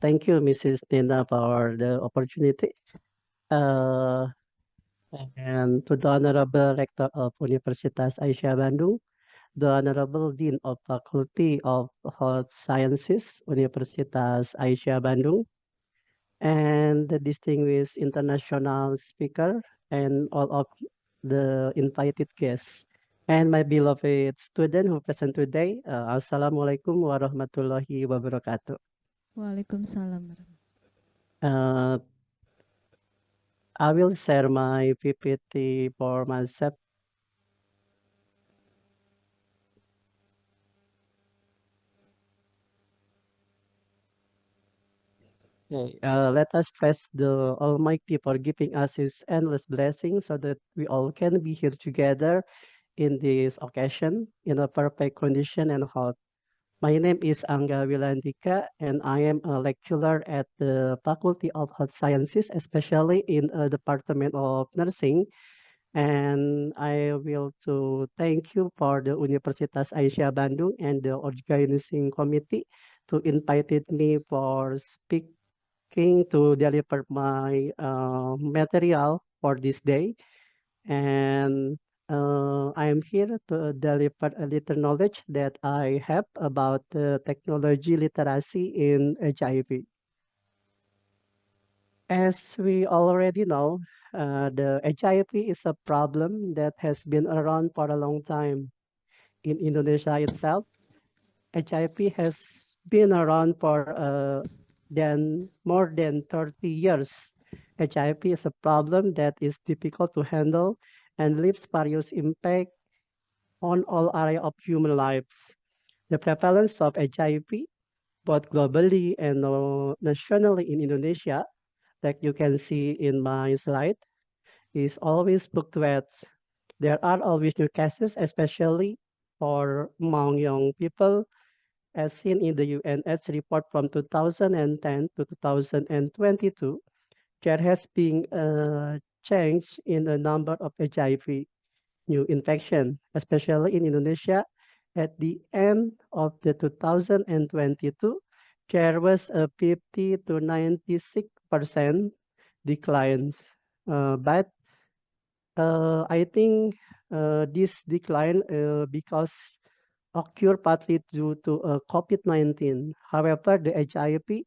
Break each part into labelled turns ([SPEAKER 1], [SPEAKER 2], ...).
[SPEAKER 1] Thank you, Mrs. Nina, for the opportunity. Uh, and to the Honorable Rector of Universitas Aisyah Bandung, the Honorable Dean of Faculty of Health Sciences, Universitas Aisyah Bandung, and the distinguished international speaker, and all of the invited guests, and my beloved student who present today. Assalamualaikum warahmatullahi wabarakatuh.
[SPEAKER 2] Waalaikumsalam.
[SPEAKER 1] Uh, I will share my PPT for myself. Okay, let us praise the Almighty for giving us His endless blessings so that we all can be here together in this occasion in a perfect condition and health. My name is Angga Wilandika, and I am a lecturer at the Faculty of Health Sciences, especially in the Department of Nursing. And I will to thank you for the Universitas Aisyah Bandung and the organizing committee to invited me for speaking to deliver my material for this day. And I am here to deliver a little knowledge that I have about the technology literacy in HIV. As we already know, the HIV is a problem that has been around for a long time. In Indonesia itself, HIV has been around for more than 30 years. HIV is a problem that is difficult to handle and leaves various impact on all areas of human lives. The prevalence of HIV, both globally and nationally in Indonesia, like you can see in my slide, is always fluctuates. There are always new cases, especially for among young people, as seen in the UNS report from 2010 to 2022. There has been a change in the number of HIV new infection, especially in Indonesia. At the end of the 2022, there was a 50 to 96% declines. But I think this decline because occur partly due to COVID-19. However, the HIV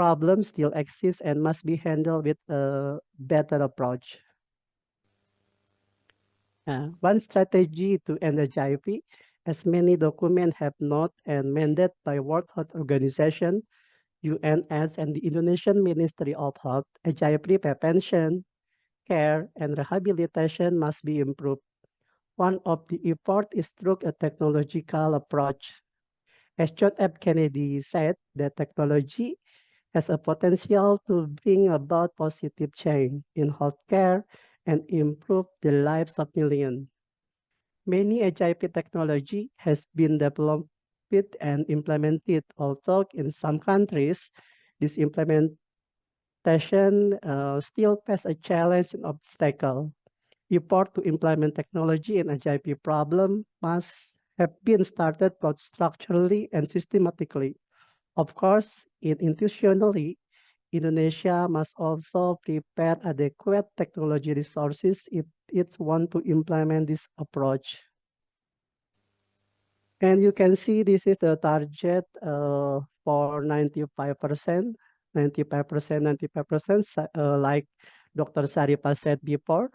[SPEAKER 1] problem still exists and must be handled with a better approach. One strategy to end HIV, as many documents have not and mandated by World Health Organization, UNS, and the Indonesian Ministry of Health, HIV prevention, care, and rehabilitation must be improved. One of the effort is through a technological approach. As John F. Kennedy said, that technology has a potential to bring about positive change in healthcare and improve the lives of millions. Many HIV technology has been developed and implemented, although in some countries, this implementation still faces a challenge and obstacle. Effort to implement technology in HIV problem must have been started both structurally and systematically. Of course, institutionally, Indonesia must also prepare adequate technology resources if it wants to implement this approach. And you can see this is the target for 95%, 95%, 95%, like Dr. Saripa said before.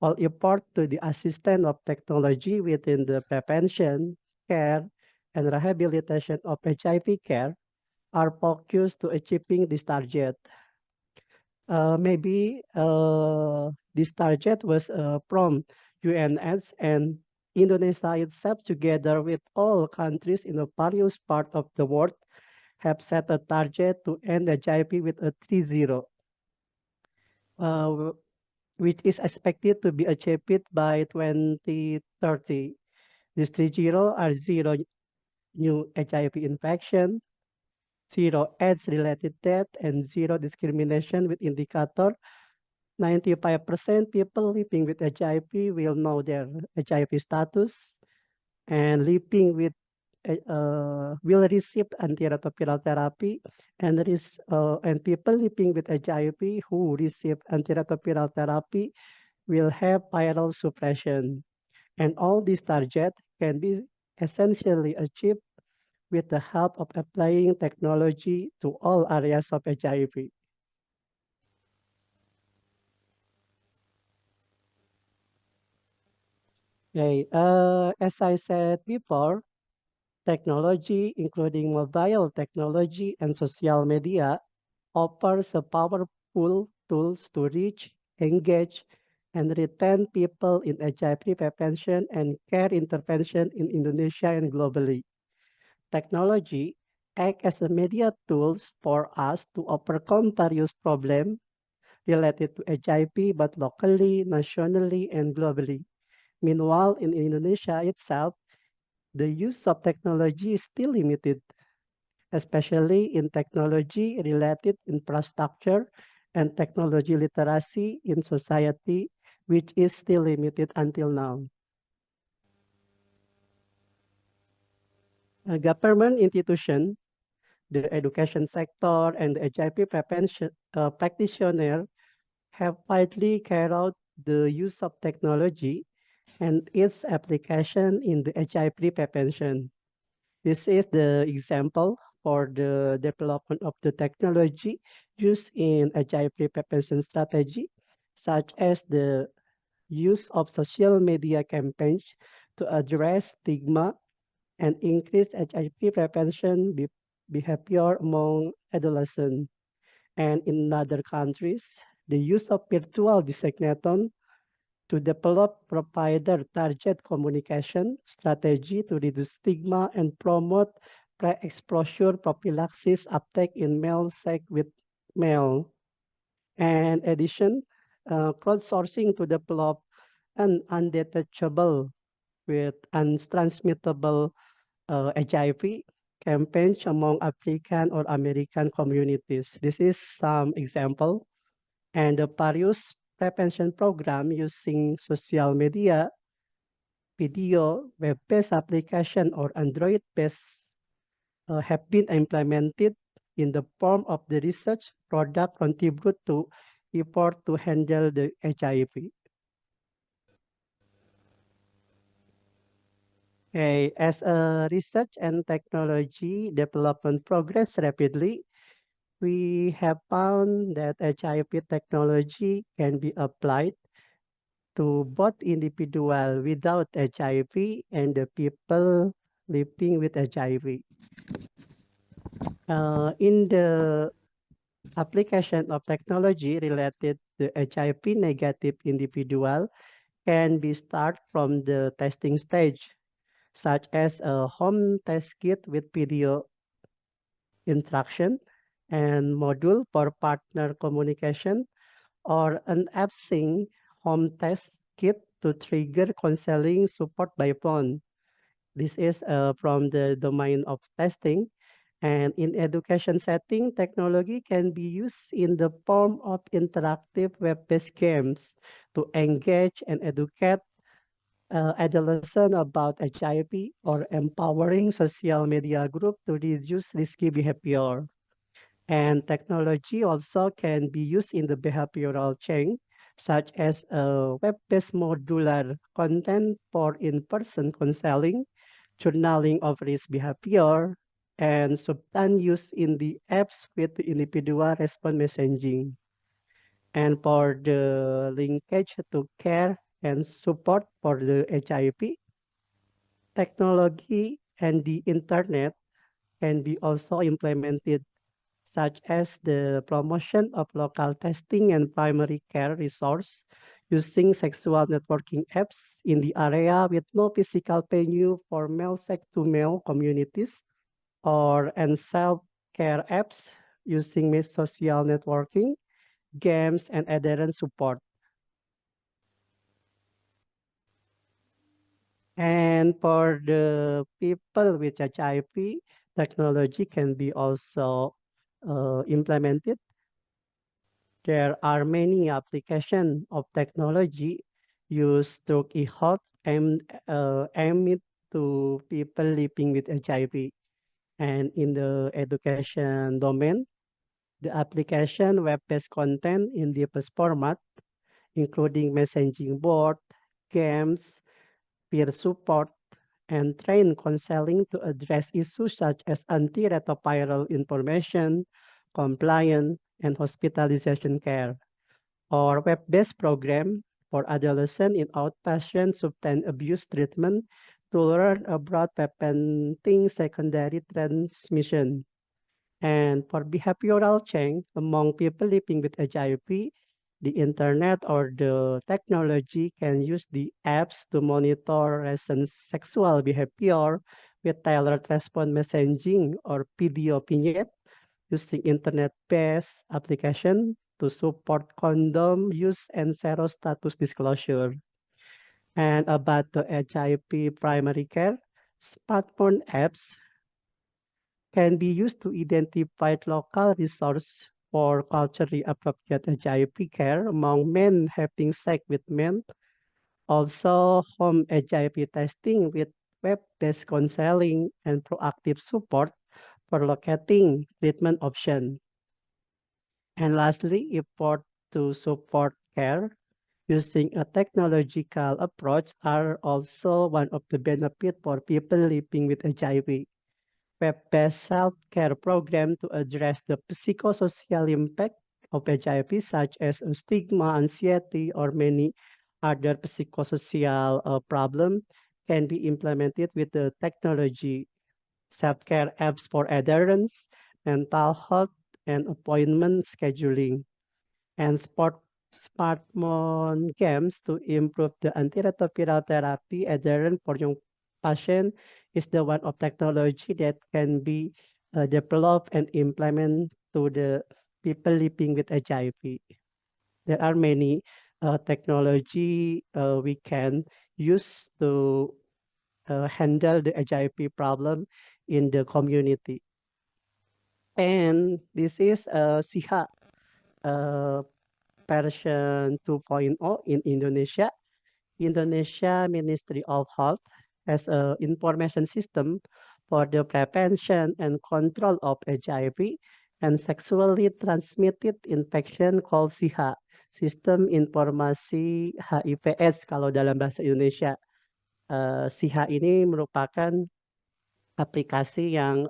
[SPEAKER 1] All effort to the assistance of technology within the prevention, care, and rehabilitation of HIV care are focused to achieving this target. Maybe this target was from UNS and Indonesia itself, together with all countries in the various parts of the world, have set a target to end HIV with a 3-0, uh, which is expected to be achieved by 2030. These 3-0 are zero new HIV infection, zero AIDS-related death, and zero discrimination with indicator 95% people living with HIV will know their HIV status, and living with will receive antiretroviral therapy, and people living with HIV who receive antiretroviral therapy will have viral suppression. And all these targets can be essentially achieved with the help of applying technology to all areas of HIV. Okay, as I said before, technology, including mobile technology and social media, offers a powerful tools to reach, engage, and retain people in HIV prevention and care intervention in Indonesia and globally. Technology acts as a media tools for us to overcome various problems related to HIV, but locally, nationally, and globally. Meanwhile, in Indonesia itself, the use of technology is still limited, especially in technology-related infrastructure and technology literacy in society, which is still limited until now. A government institution, the education sector, and the HIV prevention practitioner have widely carried out the use of technology and its application in the HIV prevention. This is the example for the development of the technology used in HIV prevention strategy, such as the use of social media campaigns to address stigma and increase HIV prevention behavior among adolescents. And in other countries, the use of virtual designaton to develop provider target communication strategy to reduce stigma and promote pre-exposure prophylaxis uptake in male sex with male. And addition, crowdsourcing to develop an undetectable with untransmittable HIV campaigns among African or American communities. This is some example. And the various prevention program using social media, video, web-based application, or Android-based have been implemented in the form of the research product contribute to effort to handle the HIV. Okay, as a research and technology development progress rapidly, we have found that HIV technology can be applied to both individual without HIV and the people living with HIV. In the application of technology related to HIV negative individual can be start from the testing stage, such as a home test kit with video instruction and module for partner communication or an AppSync home test kit to trigger counseling support by phone. This is from the domain of testing. And in education setting, technology can be used in the form of interactive web-based games to engage and educate adolescents about HIV or empowering social media group to reduce risky behavior. And technology also can be used in the behavioral change, such as web-based modular content for in-person counseling, journaling of risk behavior, and substance use in the apps with the individual response messaging. And for the linkage to care and support for the HIV, technology and the internet can be also implemented such as the promotion of local testing and primary care resource using sexual networking apps in the area with no physical venue for male sex to male communities or and self-care apps using social networking, games, and adherence support. And for the people with HIV, technology can be also implemented. There are many applications of technology used to e-health aimed to people living with HIV. And in the education domain, the application web-based content in diverse format, including messaging board, games, peer support, and train counseling to address issues such as antiretroviral information, compliance, and hospitalization care, or web-based program for adolescents in outpatient substance abuse treatment to learn about preventing secondary transmission. And for behavioral change among people living with HIV, the internet or the technology can use the apps to monitor recent sexual behavior with tailored response messaging or video vignette using internet-based application to support condom use and zero status disclosure. And about the HIV primary care, smartphone apps can be used to identify local resource for culturally appropriate HIV care among men having sex with men. Also, home HIV testing with web-based counseling and proactive support for locating treatment options. And lastly, effort to support care using a technological approach are also one of the benefits for people living with HIV. Web-based self-care program to address the psychosocial impact of HIV, such as stigma, anxiety, or many other psychosocial problems, can be implemented with the technology. Self-care apps for adherence, mental health, and appointment scheduling, and smartphone games to improve the antiretroviral therapy adherence for young patients is the one of technology that can be developed and implemented to the people living with HIV. There are many technology we can use to handle the HIV problem in the community. And this is SIHA uh, version 2.0 in Indonesia. Indonesia Ministry of Health has an information system for the prevention and control of HIV and sexually transmitted infection called SIHA, Sistem Informasi HIV/AIDS kalau dalam bahasa Indonesia. SIHA ini merupakan aplikasi yang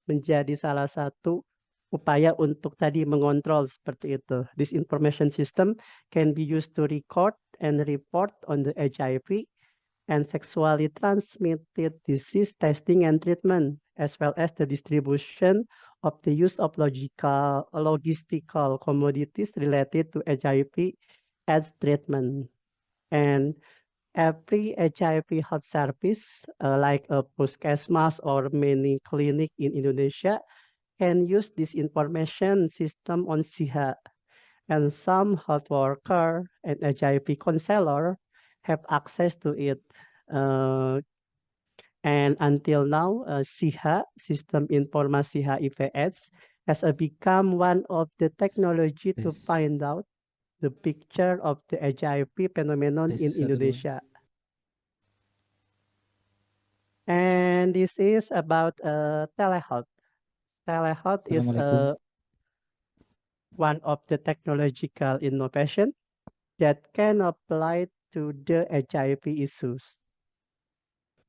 [SPEAKER 1] menjadi salah satu upaya untuk tadi mengontrol seperti itu. This information system can be used to record and report on the HIV and sexually transmitted disease testing and treatment, as well as the distribution of the use of logistical commodities related to HIV as treatment. And every HIV health service, like a puskesmas or many clinic in Indonesia, can use this information system on SIHA. And some health worker and HIV counselor have access to it. Uh, and until now, SIHA, System Informasi HIV/AIDS, has become one of the technology to
[SPEAKER 3] Tes,
[SPEAKER 1] find out the picture of the HIV phenomenon
[SPEAKER 3] tes
[SPEAKER 1] in
[SPEAKER 3] 1, 2.
[SPEAKER 1] Indonesia. And this is about telehealth. Telehealth is
[SPEAKER 3] Assalamualaikum.
[SPEAKER 1] one of the technological innovation that can apply to the HIV issues.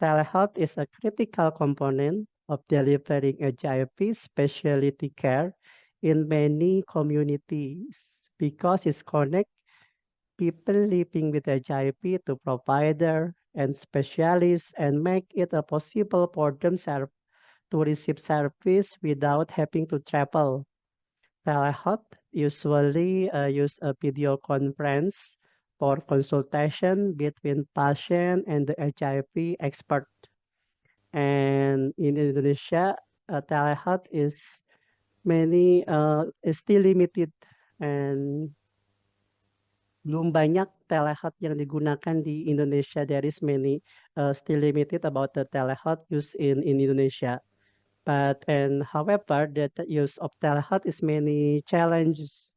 [SPEAKER 1] Telehealth is a critical component of delivering HIV specialty care in many communities because it connects people living with HIV to provider and specialists and make it possible for them to receive service without having to travel. Telehealth usually use a video conference for consultation between patient and the HIV expert. And in Indonesia, telehealth is still limited and belum banyak telehealth yang digunakan di Indonesia. There is many still limited about the telehealth use in Indonesia. However, the use of telehealth is many challenges.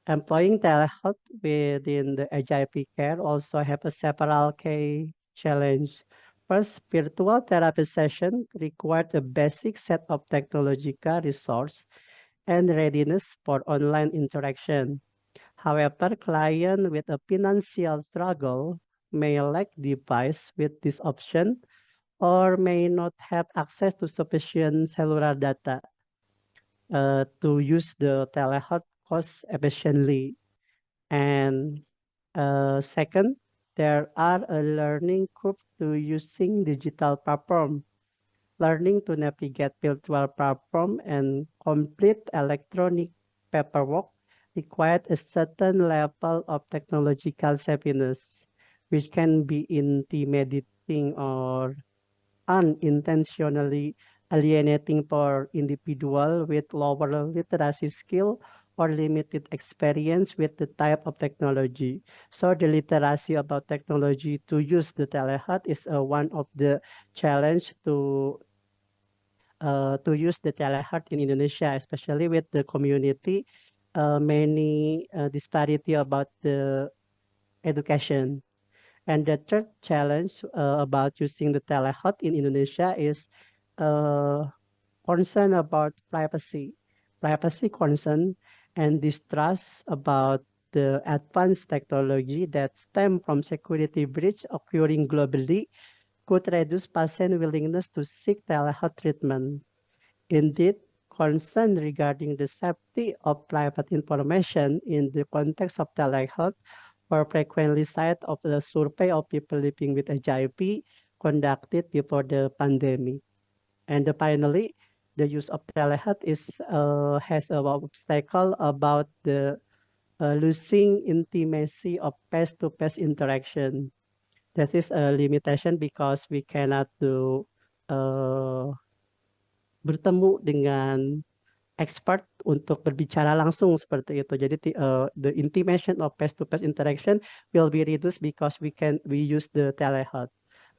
[SPEAKER 1] Employing telehealth within the HIV care also have a several key challenge. First, virtual therapy session required a basic set of technological resource and readiness for online interaction. However, clients with a financial struggle may lack device with this option or may not have access to sufficient cellular data to use the telehealth cost efficiently. And second, there are a learning curve to using digital platform. Learning to navigate virtual platform and complete electronic paperwork required a certain level of technological savviness, which can be intimidating or unintentionally alienating for individual with lower literacy skill or limited experience with the type of technology. So the literacy about technology to use the telehealth is one of the challenge to use the telehealth in Indonesia, especially with the community, many disparity about the education. And the third challenge about using the telehealth in Indonesia is uh, concern about privacy concern, and distrust about the advanced technology that stem from security breach occurring globally could reduce patient willingness to seek telehealth treatment. Indeed, concern regarding the safety of private information in the context of telehealth were frequently cited of the survey of people living with HIV conducted before the pandemic. And finally, the use of telehealth has a obstacle about the losing intimacy of face-to-face interaction. This is a limitation because we cannot do uh, bertemu dengan expert untuk berbicara langsung seperti itu. Jadi the intimation of face-to-face interaction will be reduced because we use the telehealth.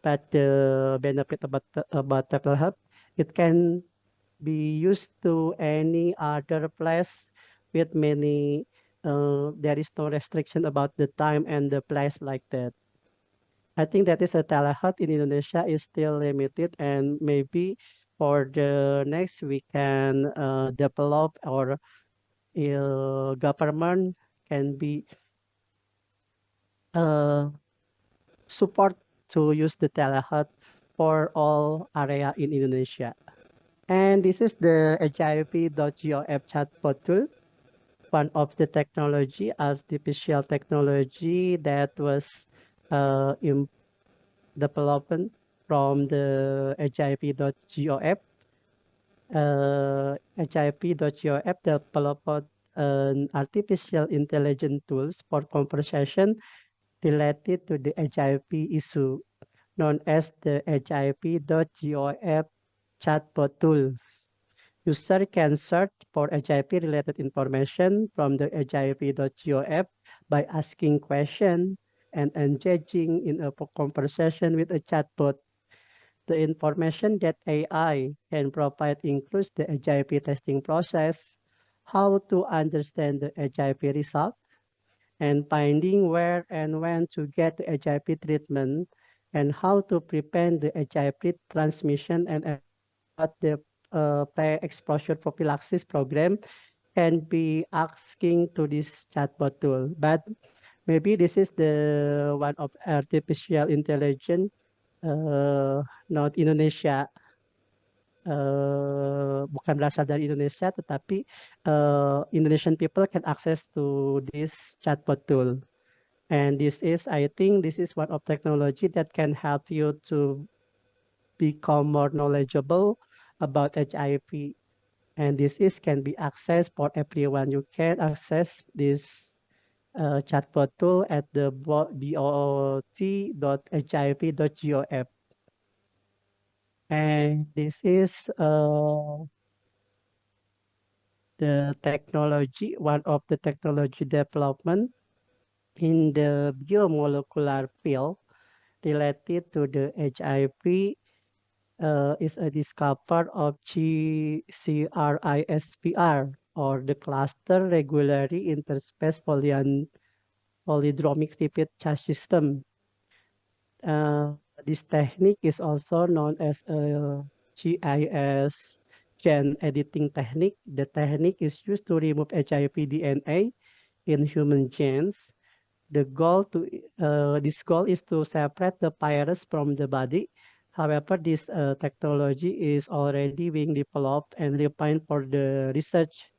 [SPEAKER 1] But the benefit about telehealth, it can be used to any other place with many. There is no restriction about the time and the place like that. I think that is a telehealth in Indonesia is still limited, and maybe for the next we can develop or government can be uh, support to use the telehealth for all area in Indonesia. And this is the HIV.gov chatbot tool, one of the technology, artificial technology that was in development from the HIV.gov. HIV.gov developed an artificial intelligence tools for conversation related to the HIV issue, known as the HIV.gov chatbot tool. User can search for HIV-related information from the HIV.gov by asking questions and engaging in a conversation with a chatbot. The information that AI can provide includes the HIV testing process, how to understand the HIV result, and finding where and when to get the HIV treatment, and how to prevent the HIV transmission and what the pre-exposure prophylaxis program can be asking to this chatbot tool. But maybe this is the one of artificial intelligence, not Indonesia, bukan berasal dari Indonesia, tetapi Indonesian people can access to this chatbot tool. And I think this is one of technology that can help you to become more knowledgeable about HIV. And can be accessed for everyone. You can access this chatbot tool at the bot.hiv.gov. And this is the technology, one of the technology development in the biomolecular field related to the HIV is a discover of GCRISPR, or the cluster regularly interspace polydromic repeat charge system. Uh, This technique is also known as a GIS gene editing technique. The technique is used to remove HIV DNA in human genes. The goal to this goal is to separate the virus from the body. However, this technology is already being developed and refined for the research.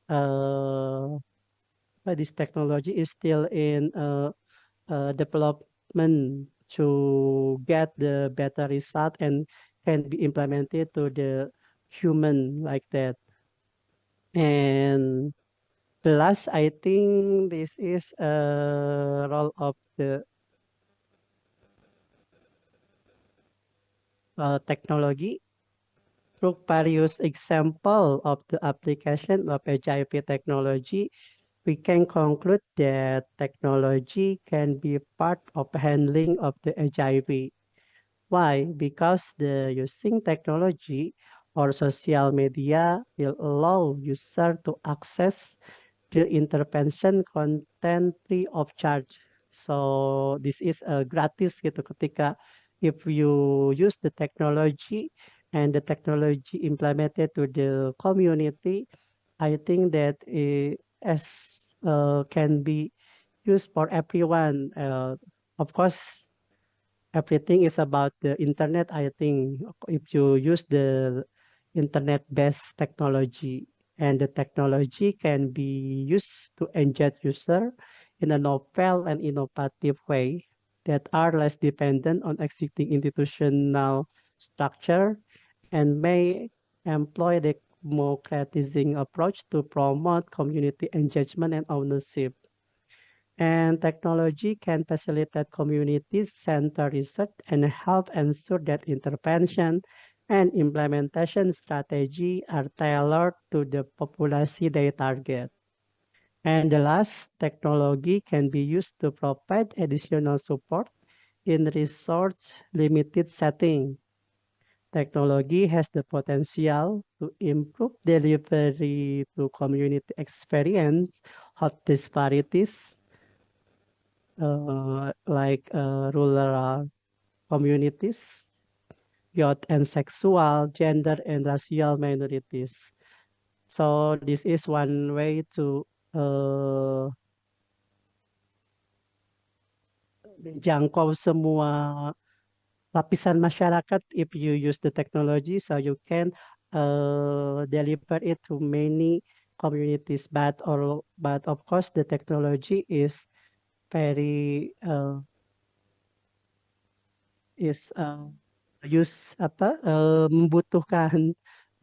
[SPEAKER 1] Uh, but this technology is still in development to get the better result and can be implemented to the human like that. And plus, I think this is a role of the technology. Through various example of the application of HIV technology, we can conclude that technology can be part of handling of the HIV. Why? Because the using technology or social media will allow user to access the intervention content free of charge. So this is gratis gitu ketika if you use the technology and the technology implemented to the community, I think that it as can be used for everyone. Of course, everything is about the internet. I think if you use the internet-based technology and the technology can be used to engage user in a novel and innovative way that are less dependent on existing institutional structure and may employ the democratizing approach to promote community engagement and ownership. And technology can facilitate community-centered research and help ensure that intervention and implementation strategy are tailored to the population they target. And the last, technology can be used to provide additional support in resource-limited setting. Technology has the potential to improve delivery to community experience of disparities rural communities, youth and sexual, gender and racial minorities. So this is one way to uh, menjangkau semua lapisan masyarakat if you use the technology, so you can deliver it to many communities. But of course, the technology is very is use membutuhkan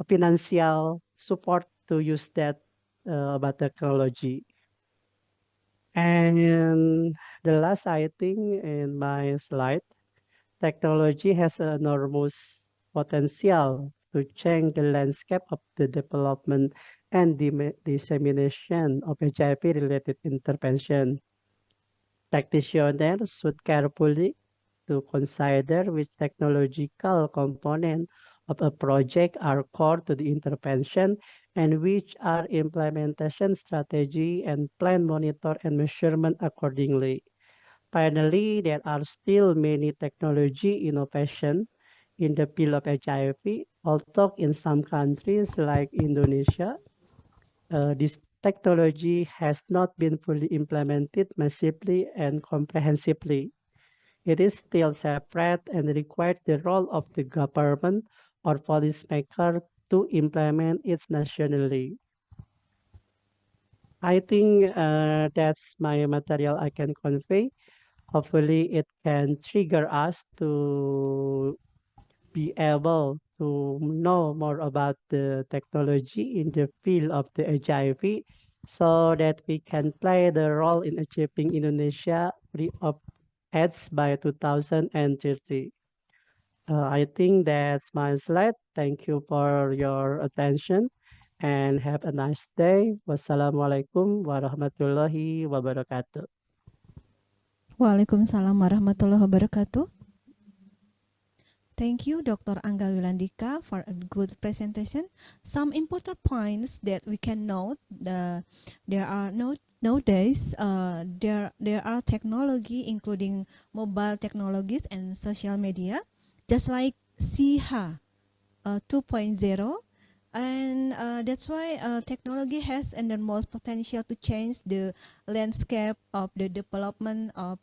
[SPEAKER 1] financial support to use that about technology. And the last I think in my slide, technology has enormous potential to change the landscape of the development and dissemination of HIV-related intervention. Practitioners should carefully to consider which technological component of a project are core to the intervention and which are implementation strategy and plan monitor and measurement accordingly. Finally, there are still many technology innovation in the field of HIV, although in some countries like Indonesia, this technology has not been fully implemented massively and comprehensively. It is still separate and requires the role of the government or policymaker to implement it nationally. I think that's my material I can convey. Hopefully, it can trigger us to be able to know more about the technology in the field of the HIV so that we can play the role in achieving Indonesia free of AIDS by 2030. I think that's my slide. Thank you for your attention and have a nice day. Wassalamualaikum warahmatullahi wabarakatuh.
[SPEAKER 2] Waalaikumsalam warahmatullahi wabarakatuh. Thank you, Dr. Angga Wilandika, for a good presentation. Some important points that we can note: there are no nowadays there are technology including mobile technologies and social media, just like SIHA 2.0, and that's why technology has enormous potential to change the landscape of the development of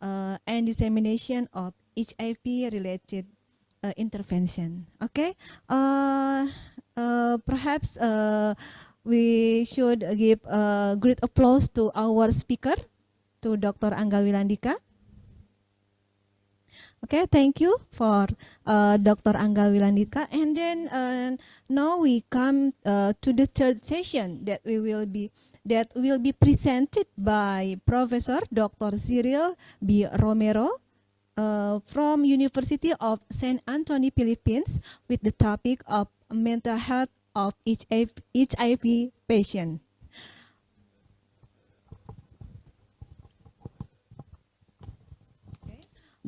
[SPEAKER 2] and dissemination of HIV related intervention. Okay, perhaps we should give a great applause to our speaker, to Dr. Angga Wilandika. Okay, thank you for Dr. Angga Wilandika. And then now we come to the third session that will be presented by Professor Dr. Cyril B. Romero from University of Saint Anthony, Philippines, with the topic of mental health of HIV patient.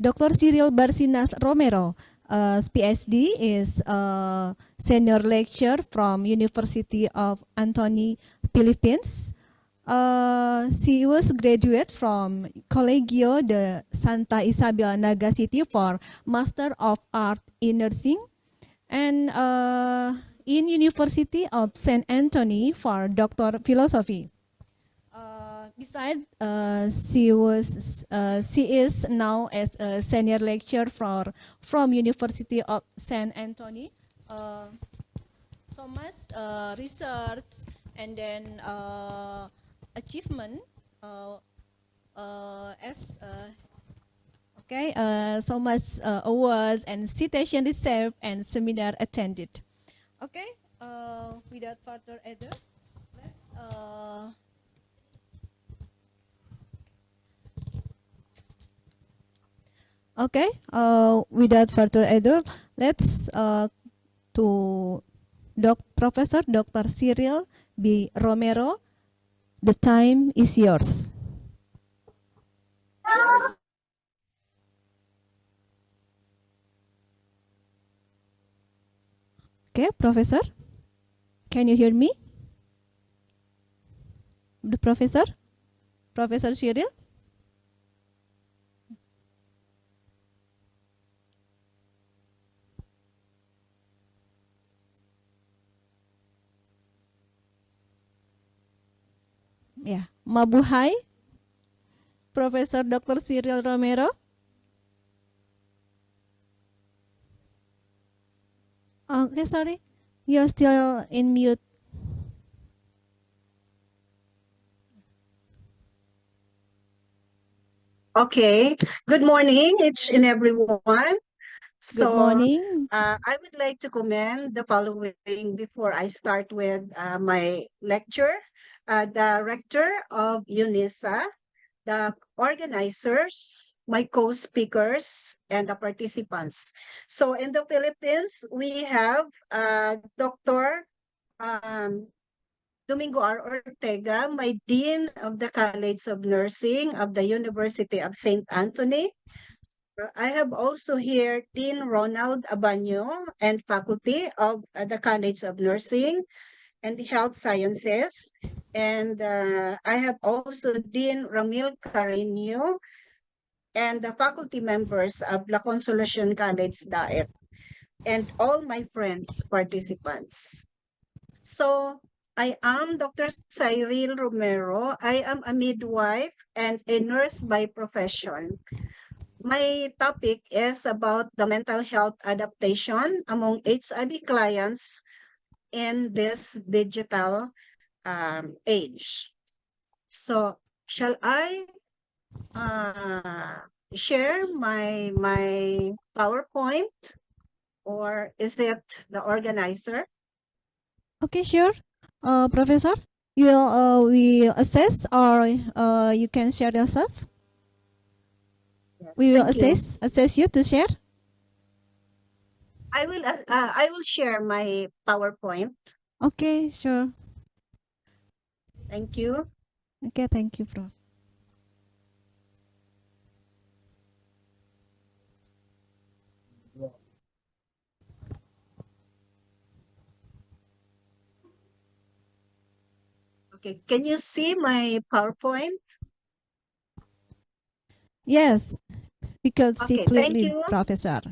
[SPEAKER 2] Dr. Cyril Barsinas Romero, PhD, is a senior lecturer from University of Anthony, Philippines. She was graduate from Colegio de Santa Isabel Naga City for Master of Art in Nursing, and in University of Saint Anthony for Doctor Philosophy. Besides, she is now as a senior lecturer from University of Saint Anthony. So much research and then achievement as okay, so much awards and citation received and seminar attended. Okay, without further ado, let's. Okay, without further ado, let's to Professor Dr. Cyril B. Romero. The time is yours. Okay, Professor, can you hear me? The Professor Cyril? Yeah, mabuhay, Professor Dr. Cyril Romero. Okay, sorry, you're still in mute.
[SPEAKER 3] Okay, good morning each and everyone.
[SPEAKER 2] Good morning.
[SPEAKER 3] I would like to commend the following before I start with my lecture. The rector of UNISA, the organizers, my co-speakers, and the participants. So in the Philippines, we have Dr. Domingo R. Ortega, my Dean of the College of Nursing of the University of St. Anthony. I have also here Dean Ronald Abanyo and faculty of the College of Nursing and Health Sciences. And I have also Dean Ramil Carreño and the faculty members of La Consolacion College Daet and all my friends participants. So I am Dr. Cyril Romero. I am a midwife and a nurse by profession. My topic is about the mental health adaptation among HIV clients in this digital age. So shall I share my PowerPoint, or is it the organizer?
[SPEAKER 2] Okay, sure. Professor, you will assess, or you can share yourself.
[SPEAKER 3] Yes,
[SPEAKER 2] We will
[SPEAKER 3] thank you.
[SPEAKER 2] assess you to share.
[SPEAKER 3] I will share my PowerPoint.
[SPEAKER 2] Okay, sure.
[SPEAKER 3] Thank you.
[SPEAKER 2] Okay, thank you, Prof.
[SPEAKER 3] Okay, can you see my PowerPoint?
[SPEAKER 2] Yes, we could see
[SPEAKER 3] Okay, thank
[SPEAKER 2] clearly,
[SPEAKER 3] you.
[SPEAKER 2] Professor.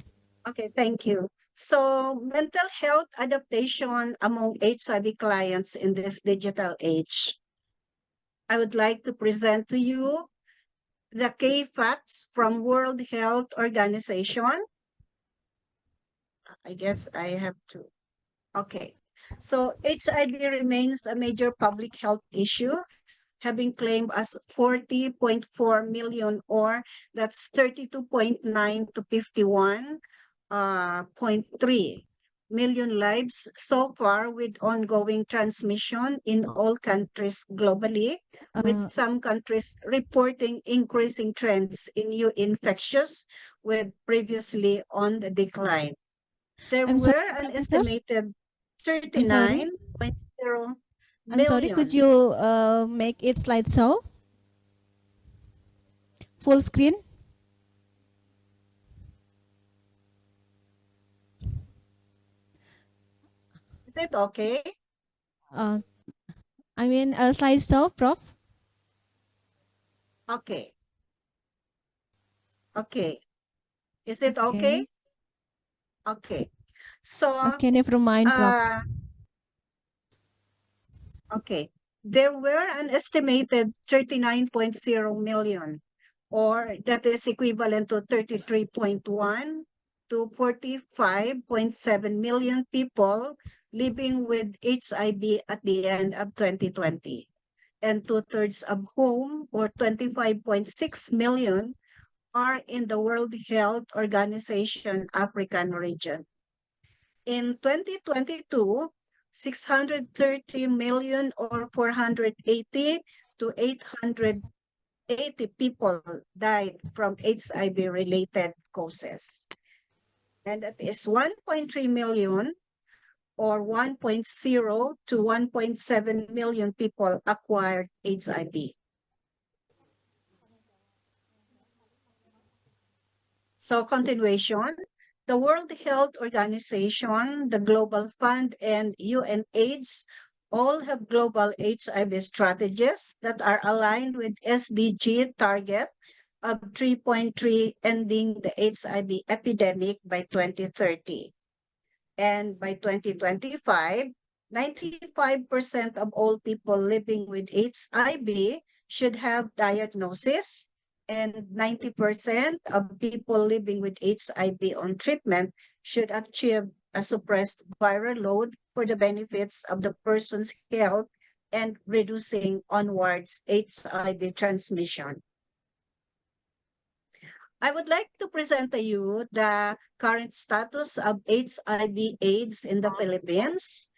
[SPEAKER 3] Okay, thank you. So mental health adaptation among HIV clients in this digital age. I would like to present to you the key facts from World Health Organization. I guess I have to. Okay. So HIV remains a major public health issue, having claimed as 40.4 million, or that's 32.9 to 51.3 million lives so far, with ongoing transmission in all countries globally, with
[SPEAKER 2] Uh,
[SPEAKER 3] some countries reporting increasing trends in new infectious with previously on the decline. There
[SPEAKER 2] I'm sorry,
[SPEAKER 3] were an
[SPEAKER 2] Professor.
[SPEAKER 3] estimated
[SPEAKER 2] I'm sorry.
[SPEAKER 3] 39.0
[SPEAKER 2] I'm sorry. Could
[SPEAKER 3] million.
[SPEAKER 2] you make it slideshow full screen?
[SPEAKER 3] Is it okay?
[SPEAKER 2] Uh, I mean, slideshow, Prof.
[SPEAKER 3] Okay. Okay. Is it okay?
[SPEAKER 2] Okay.
[SPEAKER 3] Okay. So,
[SPEAKER 2] Okay, never mind, Prof.
[SPEAKER 3] uh, okay. There were an estimated 39.0 million, or that is equivalent to 33.1 to 45.7 million people living with HIV at the end of 2020. And two-thirds of whom, or 25.6 million, are in the World Health Organization African region. In 2022, 630 million, or 480 to 880 people died from HIV-related causes. And that is 1.3 million, or 1.0 to 1.7 million people acquired HIV. So continuation, the World Health Organization, the Global Fund, and UNAIDS all have global HIV strategies that are aligned with SDG target of 3.3, ending the HIV epidemic by 2030. And by 2025, 95% of all people living with HIV should have diagnosis, and 90% of people living with HIV on treatment should achieve a suppressed viral load for the benefits of the person's health and reducing onwards HIV transmission. I would like to present to you the current status of HIV/AIDS in the Philippines.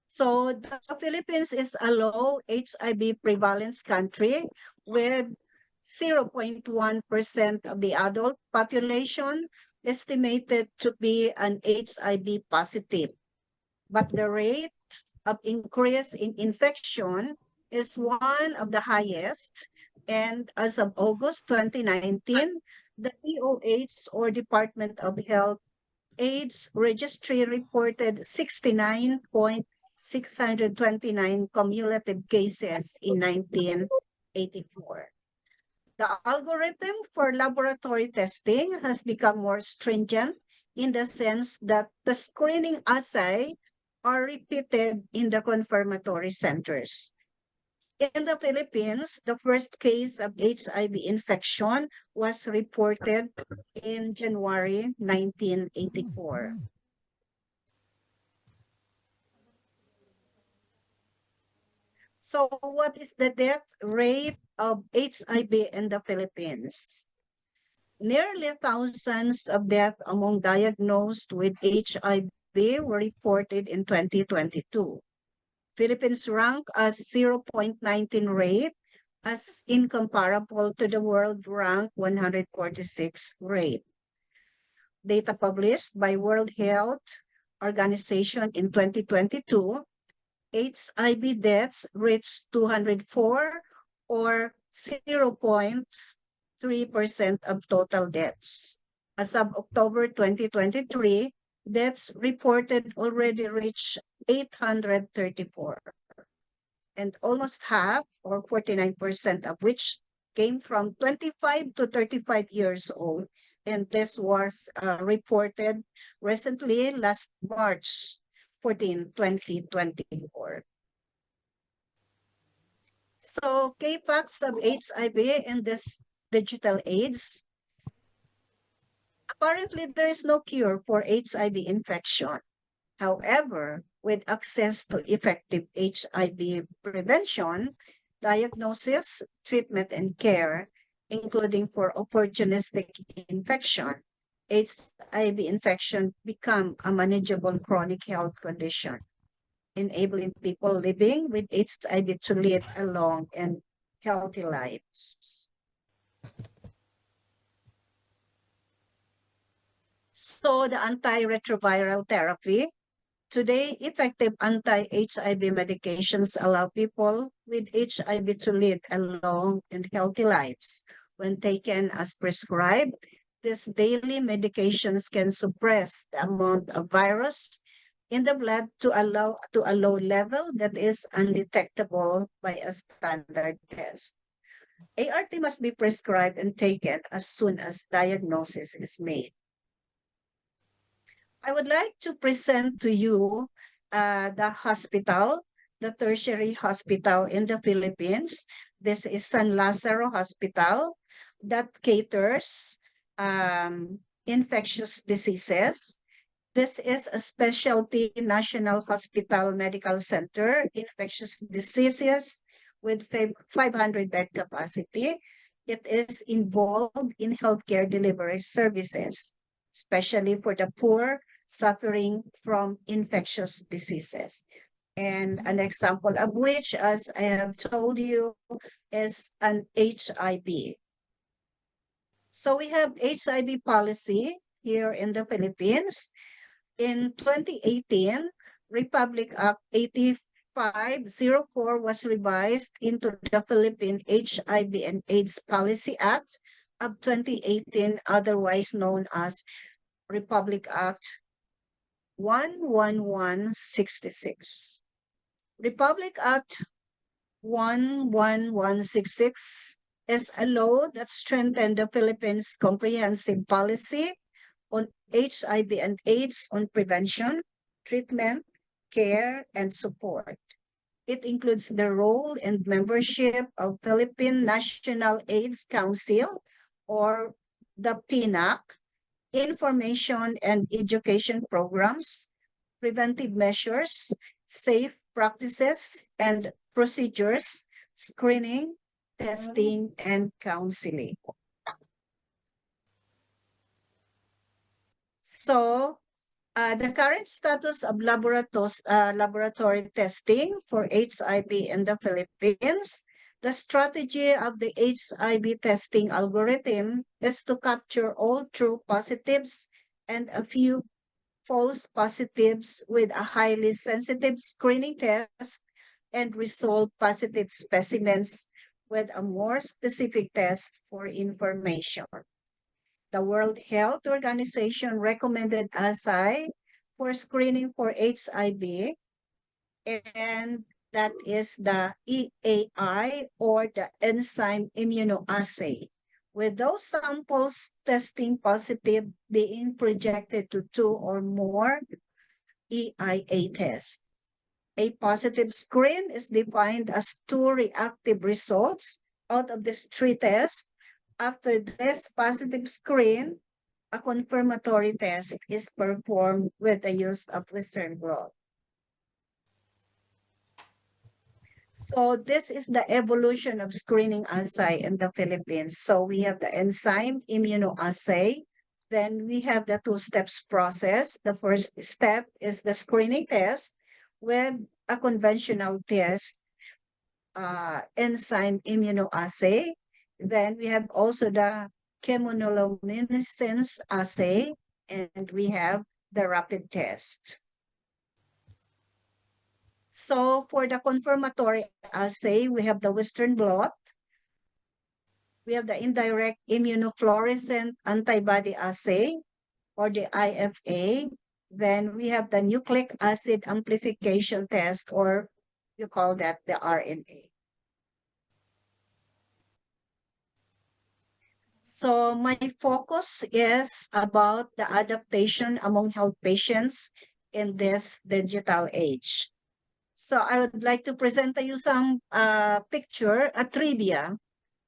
[SPEAKER 3] So the Philippines is a low HIV prevalence country with 0.1% of the adult population estimated to be an HIV positive. But the rate of increase in infection is one of the highest. And as of August 2019, the DOH, or Department of Health, AIDS registry reported 69,629 cumulative cases in 1984. The algorithm for laboratory testing has become more stringent, in the sense that the screening assay are repeated in the confirmatory centers. In the Philippines, the first case of HIV infection was reported in January 1984. So what is the death rate of HIV in the Philippines? Nearly thousands of deaths among diagnosed with HIV were reported in 2022. Philippines rank as 0.19 rate, as incomparable to the world rank 146 rate. Data published by World Health Organization in 2022, HIV deaths reached 204, or 0.3% of total deaths. As of October 2023, deaths reported already reached 834. and almost half, or 49% of which, came from 25 to 35 years old. And this was reported recently last March 14, 2024. So, key facts of HIV in this digital age. Apparently, there is no cure for HIV infection. However, with access to effective HIV prevention, diagnosis, treatment, and care, including for opportunistic infection, HIV infection become a manageable chronic health condition, enabling people living with HIV to lead a long and healthy lives. So the antiretroviral therapy. Today, effective anti-HIV medications allow people with HIV to lead a long and healthy lives. When taken as prescribed, these daily medications can suppress the amount of virus in the blood to a low level that is undetectable by a standard test. ART must be prescribed and taken as soon as diagnosis is made. I would like to present to you the hospital, the tertiary hospital in the Philippines. This is San Lazaro Hospital that caters infectious diseases. This is a specialty National Hospital Medical Center, infectious diseases with 500 bed capacity. It is involved in healthcare delivery services, especially for the poor suffering from infectious diseases. And an example of which, as I have told you, is an HIV. So we have HIV policy here in the Philippines. In 2018, Republic Act 8504 was revised into the Philippine HIV and AIDS Policy Act of 2018, otherwise known as Republic Act 11166. Republic Act 11166 is a law that strengthened the Philippines' comprehensive policy on HIV and AIDS on prevention, treatment, care, and support. It includes the role and membership of Philippine National AIDS Council, or the PNAC, information and education programs, preventive measures, safe practices and procedures, screening, testing, and counseling. So, the current status of laboratory testing for HIV in the Philippines. The strategy of the HIV testing algorithm is to capture all true positives and a few false positives with a highly sensitive screening test and resolve positive specimens with a more specific test for information. The World Health Organization recommended assay for screening for HIV, and that is the EAI, or the enzyme immunoassay, with those samples testing positive being projected to 2 or more EIA tests. A positive screen is defined as 2 reactive results out of these 3 tests. After this positive screen, a confirmatory test is performed with the use of Western blot. So this is the evolution of screening assay in the Philippines. So we have the enzyme immunoassay. Then we have the 2 steps process. The first step is the screening test with a conventional test, enzyme immunoassay. Then we have also the chemoluminescence assay, and we have the rapid test. So for the confirmatory assay, we have the Western blot. We have the indirect immunofluorescent antibody assay, or the IFA. Then we have the nucleic acid amplification test, or You call that the RNA. So my focus is about the adaptation among health patients in this digital age. So I would like to present to you some picture, a trivia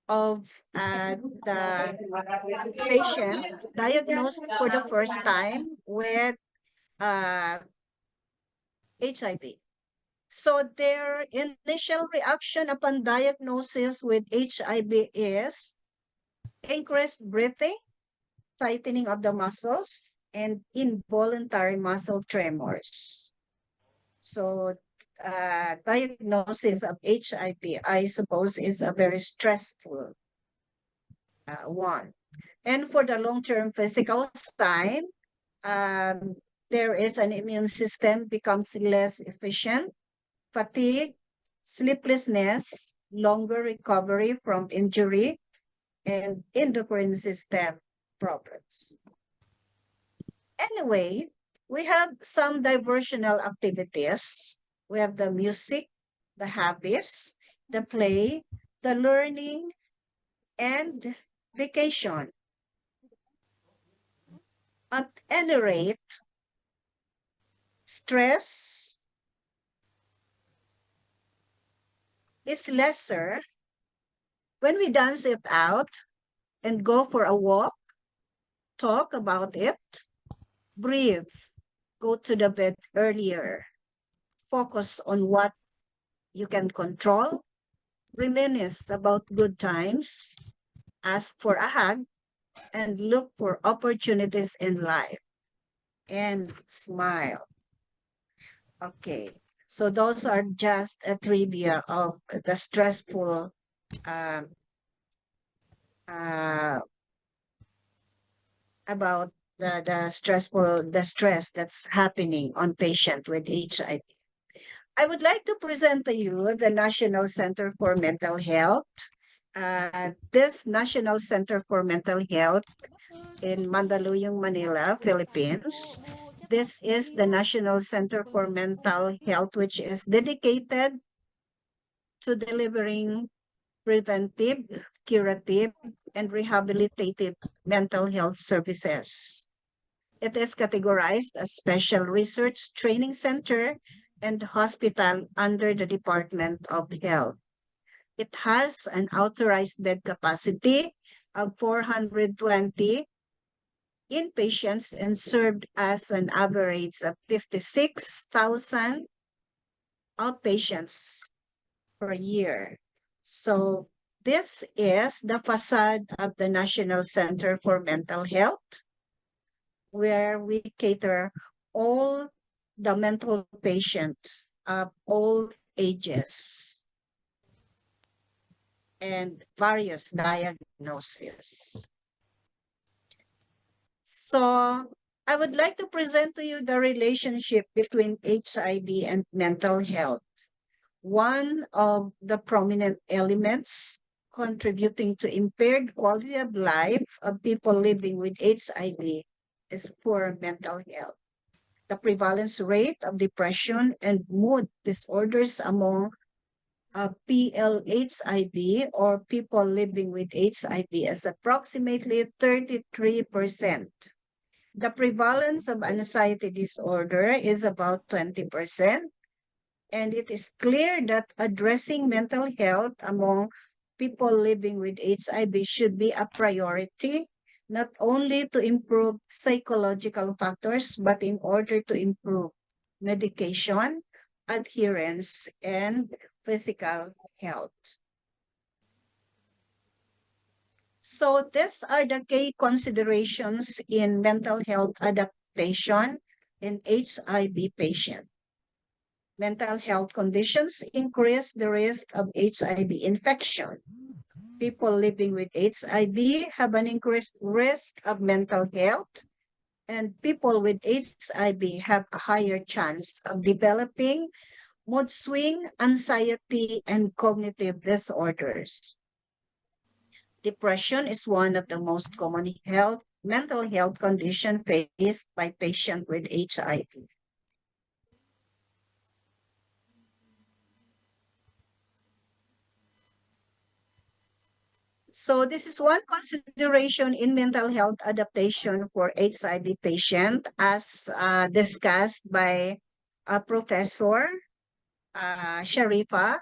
[SPEAKER 3] of the patient diagnosed for the first time with HIV. So their initial reaction upon diagnosis with HIV is increased breathing, tightening of the muscles, and involuntary muscle tremors. So diagnosis of HIV, I suppose, is a very stressful one. And for the long-term physical sign, there is an immune system becomes less efficient, fatigue, sleeplessness, longer recovery from injury, and endocrine system problems. Anyway, we have some diversional activities. We have the music, the hobbies, the play, the learning, and vacation. At any rate, stress is lesser when we dance it out and go for a walk, talk about it, breathe, go to the bed earlier, focus on what you can control, reminisce about good times, ask for a hug, and look for opportunities in life, and smile. Okay, so those are just a trivia of the stressful about the stress that's happening on patient with HIV. I would like to present to you the National Center for Mental Health. This National Center for Mental Health in Mandaluyong, Manila, Philippines. This is the National Center for Mental Health, which is dedicated to delivering preventive, curative, and rehabilitative mental health services. It is categorized as Special Research Training Center and hospital under the Department of Health. It has an authorized bed capacity of 420 inpatients and served as an average of 56,000 outpatients per year. So this is the facade of the National Center for Mental Health, where we cater all the mental patient of all ages and various diagnoses. So I would like to present to you the relationship between HIV and mental health. One of the prominent elements contributing to impaired quality of life of people living with HIV is poor mental health. The prevalence rate of depression and mood disorders among PLHIV or people living with HIV is approximately 33%. The prevalence of anxiety disorder is about 20%. And it is clear that addressing mental health among people living with HIV should be a priority, not only to improve psychological factors, but in order to improve medication, adherence, and physical health. So these are the key considerations in mental health adaptation in HIV patients. Mental health conditions increase the risk of HIV infection. People living with HIV have an increased risk of mental health, and people with HIV have a higher chance of developing mood swing, anxiety, and cognitive disorders. Depression is one of the most common mental health conditions faced by patients with HIV. So this is one consideration in mental health adaptation for HIV patient, as discussed by Professor Sharifa,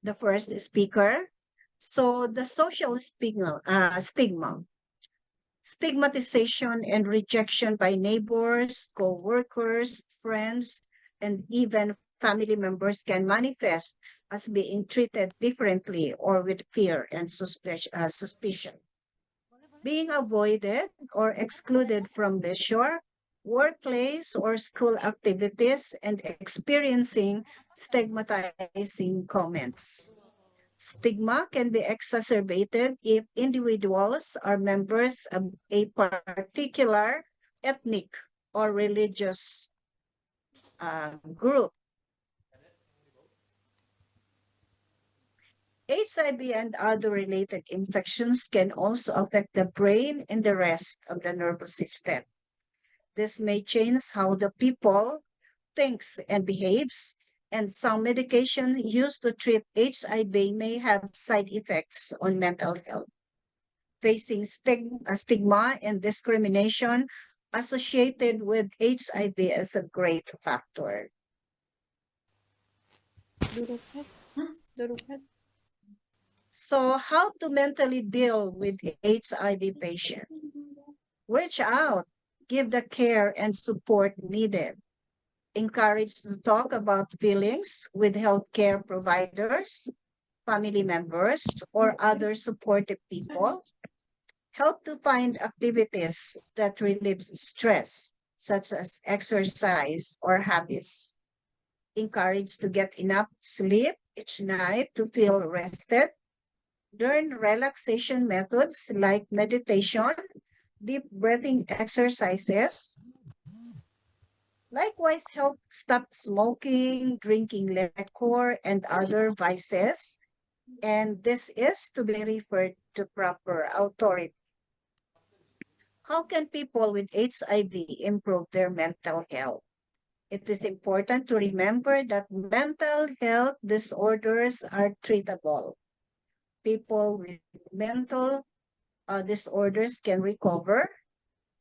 [SPEAKER 3] the first speaker. So the social stigmatization and rejection by neighbors, co-workers, friends, and even family members can manifest as being treated differently or with fear and suspicion. Being avoided or excluded from leisure, workplace, or school activities, and experiencing stigmatizing comments. Stigma can be exacerbated if individuals are members of a particular ethnic or religious group. HIV and other related infections can also affect the brain and the rest of the nervous system. This may change how the people thinks and behaves, and some medication used to treat HIV may have side effects on mental health. Facing stigma and discrimination associated with HIV is a great factor. So, how to mentally deal with HIV patient? Reach out, give the care and support needed. Encourage to talk about feelings with healthcare providers, family members, or other supportive people. Help to find activities that relieve stress, such as exercise or hobbies. Encourage to get enough sleep each night to feel rested. Learn relaxation methods like meditation, deep breathing exercises. Likewise, help stop smoking, drinking liquor, and other vices. And this is to be referred to proper authority. How can people with HIV improve their mental health? It is important to remember that mental health disorders are treatable. People with mental disorders can recover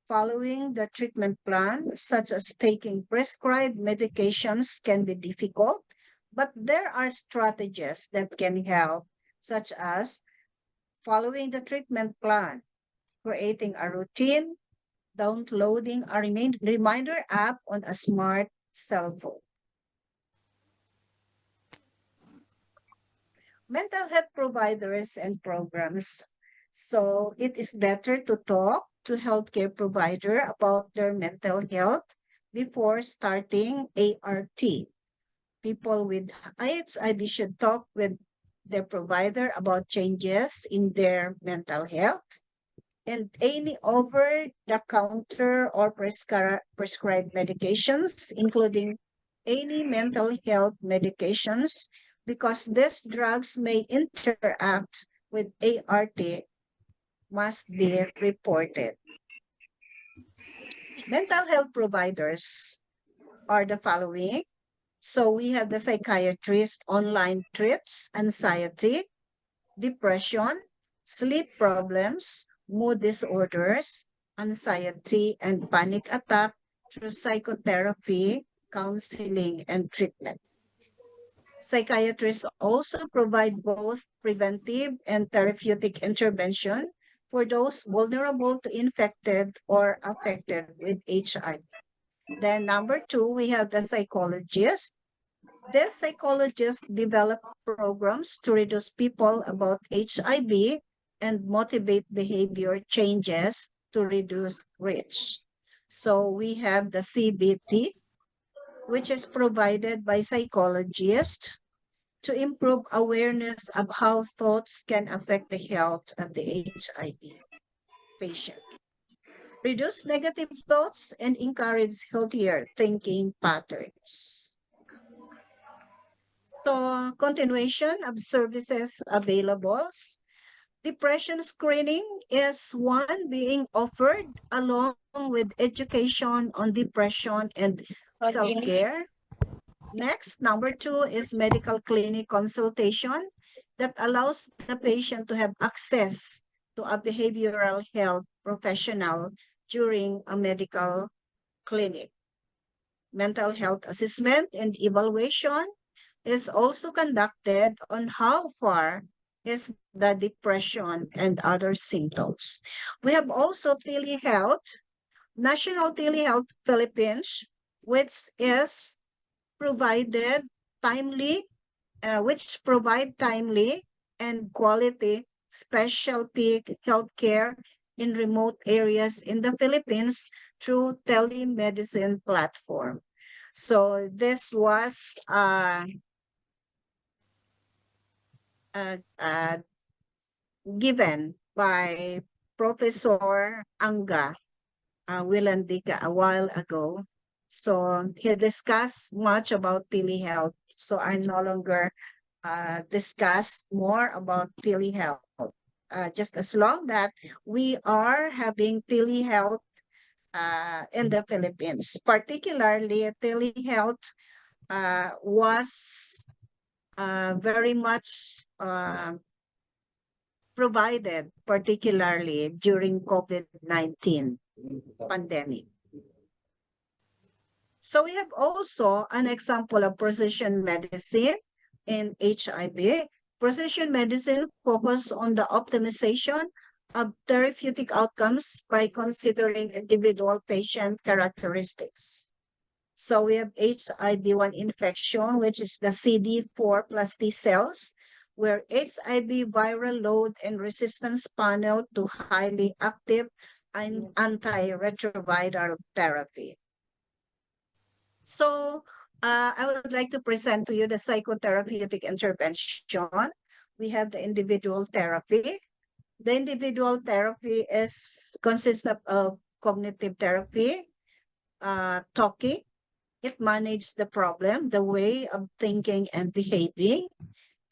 [SPEAKER 3] following the treatment plan, such as taking prescribed medications can be difficult, but there are strategies that can help, such as following the treatment plan, creating a routine, downloading a reminder app on a smart cell phone. Mental health providers and programs. So it is better to talk to healthcare provider about their mental health before starting ART. People with HIV should talk with their provider about changes in their mental health, and any over-the-counter or prescribed medications, including any mental health medications, because these drugs may interact with ART, must be reported. Mental health providers are the following. So we have the psychiatrist online treats anxiety, depression, sleep problems, mood disorders, anxiety, and panic attack through psychotherapy, counseling, and treatment. Psychiatrists also provide both preventive and therapeutic intervention for those vulnerable to infected or affected with HIV. Then number two, we have the psychologist. The psychologists develop programs to reduce people about HIV and motivate behavior changes to reduce risk. So we have the CBT, which is provided by psychologists to improve awareness of how thoughts can affect the health of the HIV patient. Reduce negative thoughts and encourage healthier thinking patterns. So, continuation of services available. Depression screening is one being offered along with education on depression and self-care. Next, number two is medical clinic consultation that allows the patient to have access to a behavioral health professional during a medical clinic. Mental health assessment and evaluation is also conducted on how far is the depression and other symptoms. We have also telehealth, National Telehealth Philippines, which is provided timely, which provide timely and quality specialty healthcare in remote areas in the Philippines through telemedicine platform. So this was given by Professor Anga Wilandica a while ago. So he discussed much about telehealth. So I no longer discuss more about telehealth. Just as long that we are having telehealth in the Philippines, particularly telehealth was very much provided, particularly during COVID-19 pandemic. So we have also an example of precision medicine in HIV. Precision medicine focus on the optimization of therapeutic outcomes by considering individual patient characteristics. So we have HIV-1 infection, which is the CD4 plus T cells, where HIV viral load and resistance panel to highly active and antiretroviral therapy. So I would like to present to you the psychotherapeutic intervention. We have the individual therapy. The individual therapy consists of cognitive therapy, talking. It manages the problem, the way of thinking and behaving.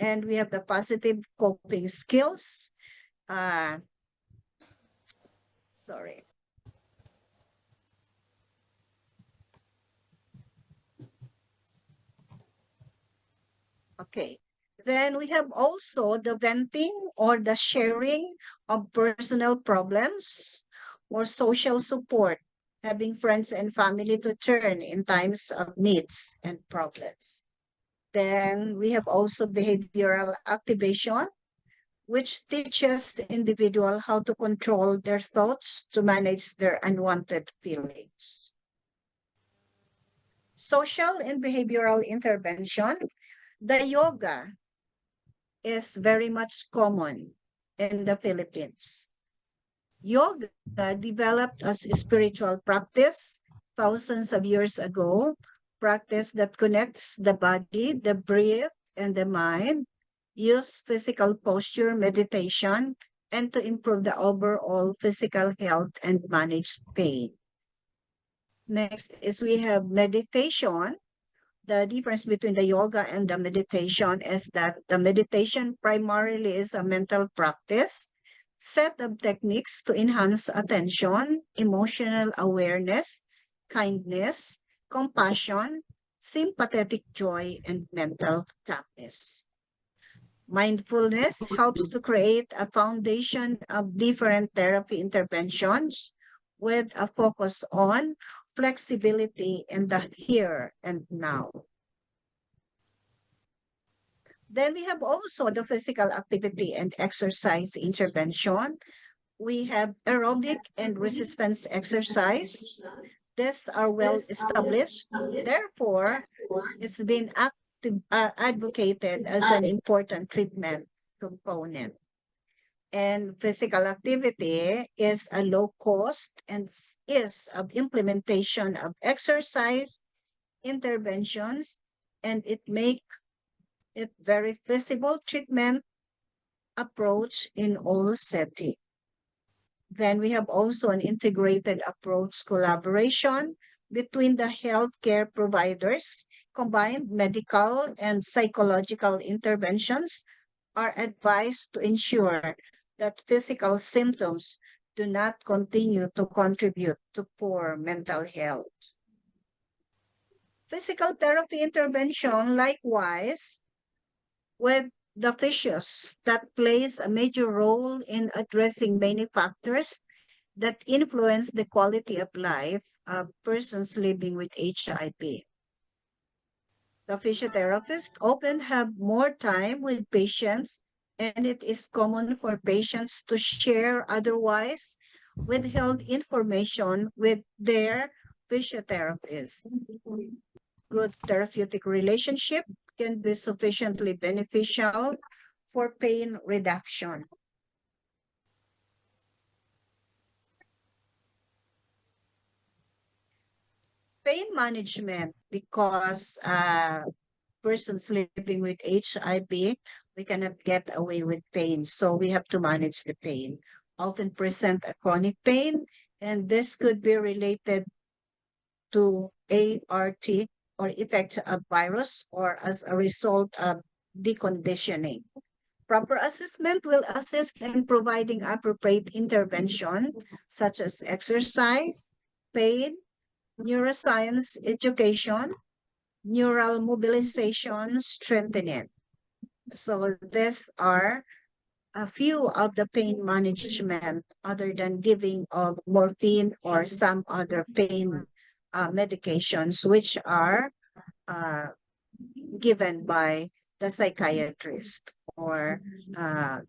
[SPEAKER 3] And we have the positive coping skills. Sorry. Okay. Then we have also the venting or the sharing of personal problems or social support, having friends and family to turn in times of needs and problems. Then we have also behavioral activation, which teaches the individual how to control their thoughts to manage their unwanted feelings. Social and behavioral intervention, the yoga is very much common in the Philippines. Yoga developed as a spiritual practice thousands of years ago, practice that connects the body, the breath, and the mind, use physical posture, meditation, and to improve the overall physical health and manage pain. Next is we have meditation. The difference between the yoga and the meditation is that the meditation primarily is a mental practice, set of techniques to enhance attention, emotional awareness, kindness, compassion, sympathetic joy, and mental calmness. Mindfulness helps to create a foundation of different therapy interventions with a focus on flexibility in the here and now. Then we have also the physical activity and exercise intervention. We have aerobic and resistance exercise. These are well established. Therefore, it's been advocated as an important treatment component. And physical activity is a low cost and is of implementation of exercise interventions, and it make it very feasible treatment approach in all settings. Then we have also an integrated approach collaboration between the healthcare providers. Combined medical and psychological interventions are advised to ensure that physical symptoms do not continue to contribute to poor mental health. Physical therapy intervention, likewise, with the fishes that plays a major role in addressing many factors that influence the quality of life of persons living with HIV. The physiotherapists often have more time with patients, and it is common for patients to share otherwise withheld information with their physiotherapist. Good therapeutic relationship can be sufficiently beneficial for pain reduction. Pain management, because persons living with HIV, we cannot get away with pain. So we have to manage the pain. Often present a chronic pain, and this could be related to ART or effect of virus or as a result of deconditioning. Proper assessment will assist in providing appropriate intervention such as exercise, pain, neuroscience education, neural mobilization, strengthening. So these are a few of the pain management other than giving of morphine or some other pain medications which are uh, given by the psychiatrist or the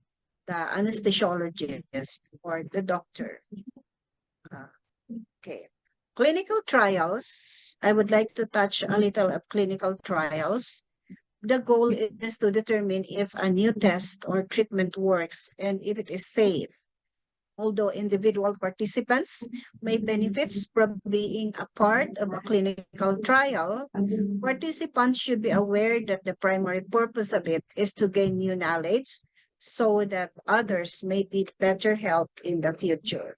[SPEAKER 3] anesthesiologist or the doctor. Okay. Clinical trials. I would like to touch a little of clinical trials. The goal is to determine if a new test or treatment works and if it is safe. Although individual participants may benefit from being a part of a clinical trial, participants should be aware that the primary purpose of it is to gain new knowledge so that others may be better helped in the future.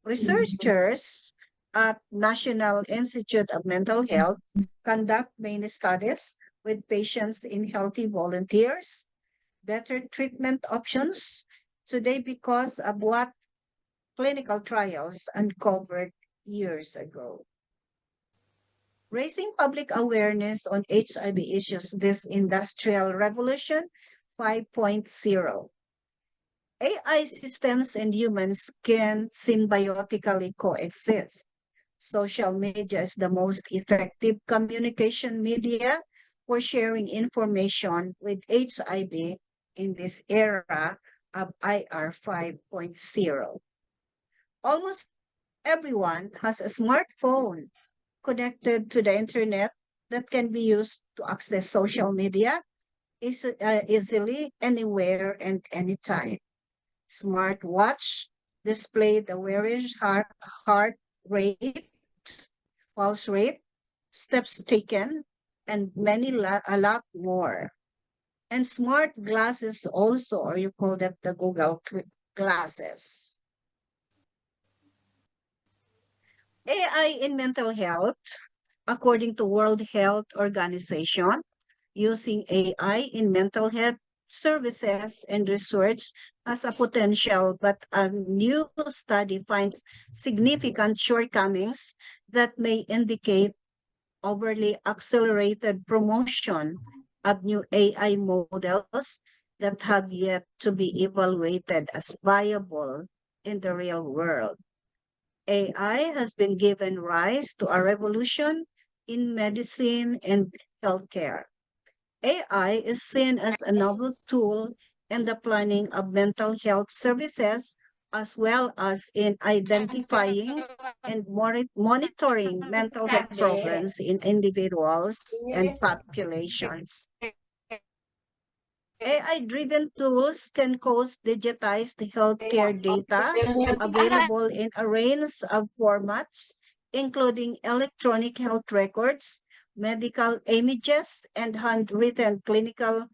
[SPEAKER 3] Researchers at National Institute of Mental Health conduct many studies with patients in healthy volunteers, better treatment options today because of what clinical trials uncovered years ago. Raising public awareness on HIV issues, this industrial revolution 5.0. AI systems and humans can symbiotically coexist. Social media is the most effective communication media for sharing information with HIV in this era of IR 5.0. Almost everyone has a smartphone connected to the internet that can be used to access social media easily anywhere and anytime. Smartwatch display the wearer's heart rate, pulse rate, steps taken, and a lot more. And smart glasses also, or you call that the Google glasses. AI in mental health, according to World Health Organization, using AI in mental health services and research as a potential, but a new study finds significant shortcomings that may indicate overly accelerated promotion of new AI models that have yet to be evaluated as viable in the real world. AI has been given rise to a revolution in medicine and healthcare. AI is seen as a novel tool in the planning of mental health services, as well as in identifying and monitoring mental health problems in individuals and populations. AI-driven tools can cause digitized healthcare data available in a range of formats, including electronic health records, medical images, and handwritten clinical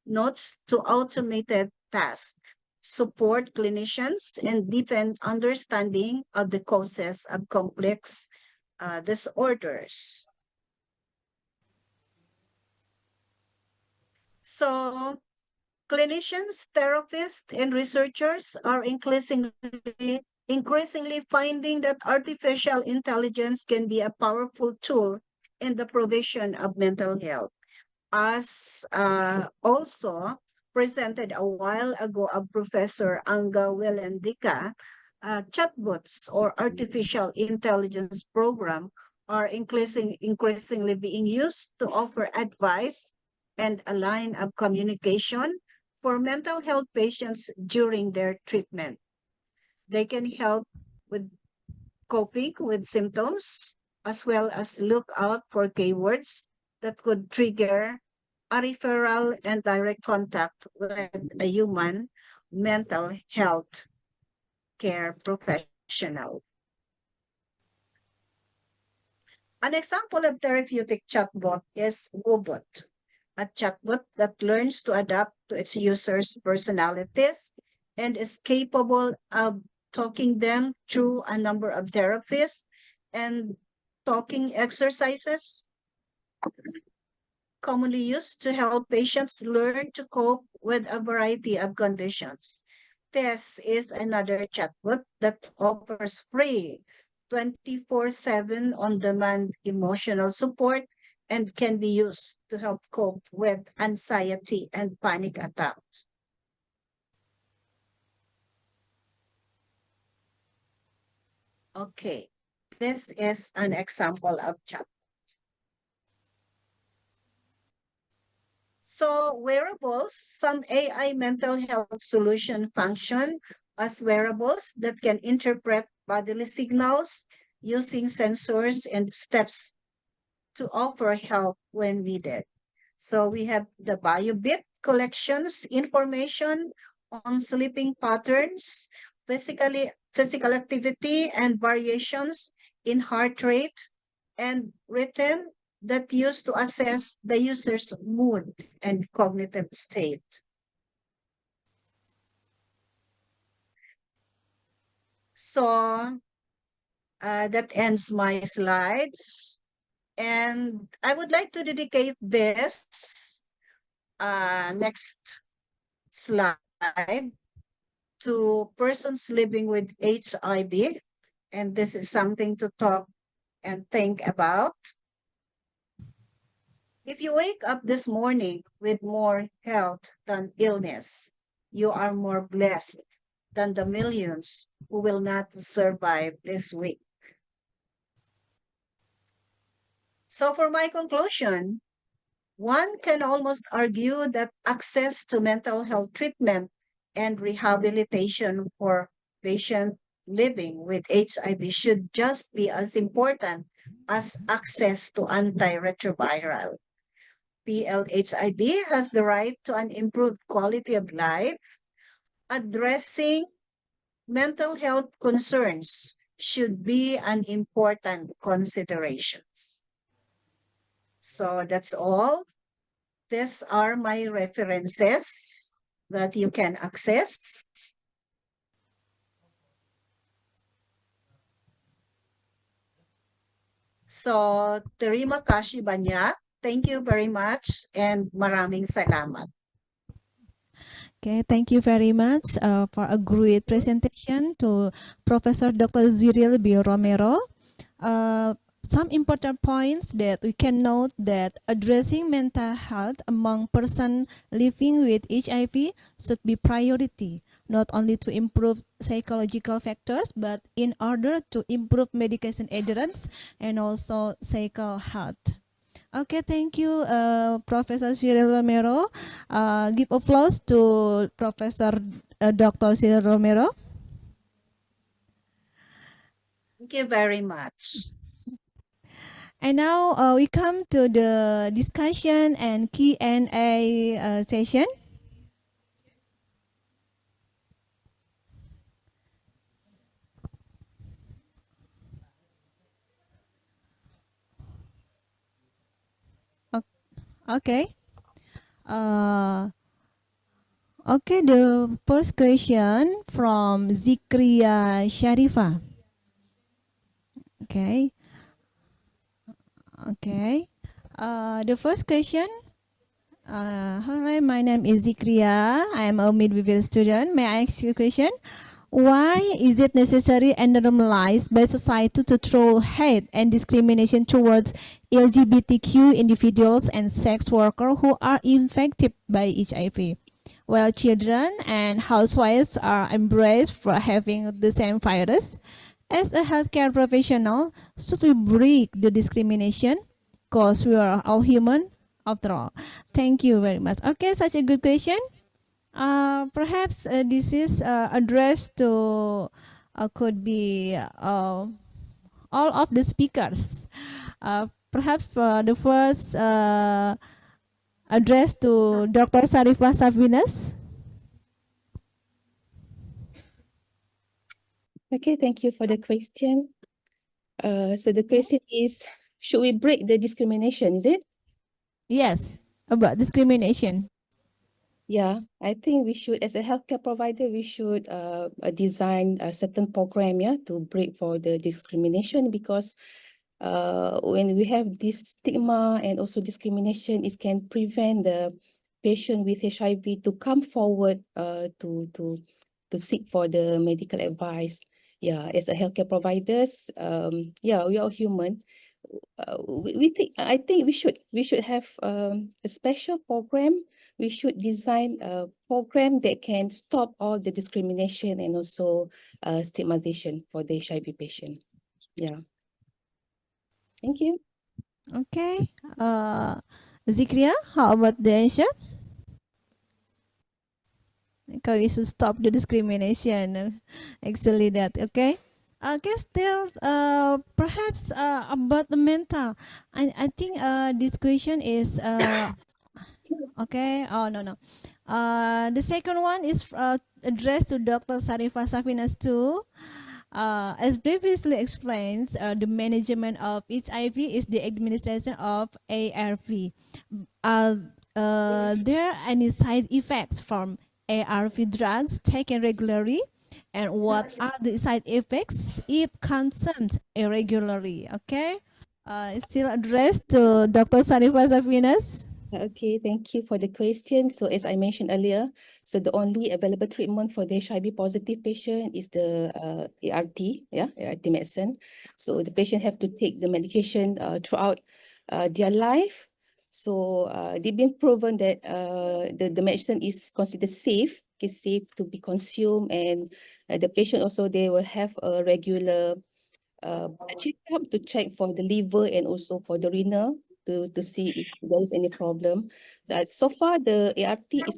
[SPEAKER 3] notes to automated tasks, support clinicians, and deepen understanding of the causes of complex disorders. So, clinicians, therapists, and researchers are increasingly finding that artificial intelligence can be a powerful tool in the provision of mental health. As also presented a while ago of Professor Anga Welendika, chatbots or artificial intelligence program are increasingly being used to offer advice and a line of communication for mental health patients during their treatment. They can help with coping with symptoms, as well as look out for keywords that could trigger a referral and direct contact with a human mental health care professional. An example of therapeutic chatbot is Woobot, a chatbot that learns to adapt to its users' personalities and is capable of talking them through a number of therapies and talking exercises commonly used to help patients learn to cope with a variety of conditions. This is another chatbot that offers free 24/7 on-demand emotional support and can be used to help cope with anxiety and panic attacks. Okay, this is an example of chat. So wearables, some AI mental health solution function as wearables that can interpret bodily signals using sensors and steps to offer help when needed. So we have the BioBit collections information on sleeping patterns, physical activity and variations in heart rate and rhythm that used to assess the user's mood and cognitive state. So that ends my slides. And I would like to dedicate this next slide to persons living with HIV. And this is something to talk and think about. If you wake up this morning with more health than illness, you are more blessed than the millions who will not survive this week. So for my conclusion, one can almost argue that access to mental health treatment and rehabilitation for patients living with HIV should just be as important as access to antiretroviral. PLHIB has the right to an improved quality of life. Addressing mental health concerns should be an important consideration. So that's all. These are my references that you can access. So, terima kasih banyak. Thank you very much and maraming salamat.
[SPEAKER 2] Okay, thank you very much for a great presentation to Professor Dr. Ziril B. Romero. Some important points that we can note that addressing mental health among persons living with HIV should be priority, not only to improve psychological factors, but in order to improve medication adherence and also psychical health. Okay, thank you, Professor Cyril Romero. Give applause to Professor Dr. Cyril Romero.
[SPEAKER 3] Thank you very much.
[SPEAKER 2] And now we come to the discussion and Q&A session. Okay. Okay, the first question from Zikria Sharifa. Okay. Okay. The first question. Hi, my name is Zikria. I am a midwifery student. May I ask you a question? Why is it necessary and normalized by society to throw hate and discrimination towards LGBTQ individuals and sex workers who are infected by HIV? while children and housewives are embraced for having the same virus. As a healthcare professional, should we break the discrimination? Because we are all human after all. Thank you very much. Okay, such a good question. Perhaps this is addressed to could be all of the speakers. Perhaps the first address to Dr. Sarifah Safinas.
[SPEAKER 4] Okay, thank you for the question. So the question is, should we break the discrimination, is it?
[SPEAKER 2] Yes, about discrimination.
[SPEAKER 4] Yeah, I think we should, as a healthcare provider, we should design a certain program, yeah, to break for the discrimination, because when we have this stigma and also discrimination, it can prevent the patient with HIV to come forward to seek for the medical advice. Yeah, as a healthcare providers, yeah, we are human. I think we should have a special program. We should design a program that can stop all the discrimination and also stigmatization for the HIV patient. Yeah. Thank you.
[SPEAKER 2] Okay. Zikria, how about the answer? Okay, we should stop the discrimination. Actually, that okay. Okay, still, perhaps about the mental. I think this question is okay. Oh no. The second one is addressed to Dr. Sarifah Safinas too. As previously explained, the management of HIV is the administration of ARV. There any side effects from ARV drugs taken regularly? And what are the side effects if consumed irregularly? Okay. It's still addressed to Dr. Sarifah Safinas.
[SPEAKER 4] Okay, thank you for the question. So as I mentioned earlier, so the only available treatment for the HIV positive patient is the ART, ART medicine. So the patient have to take the medication throughout their life. So they've been proven that the medicine is considered safe, to be consumed, and the patient also, they will have a regular check-up to check for the liver and also for the renal to see if there is any problem. That so far the ART is safe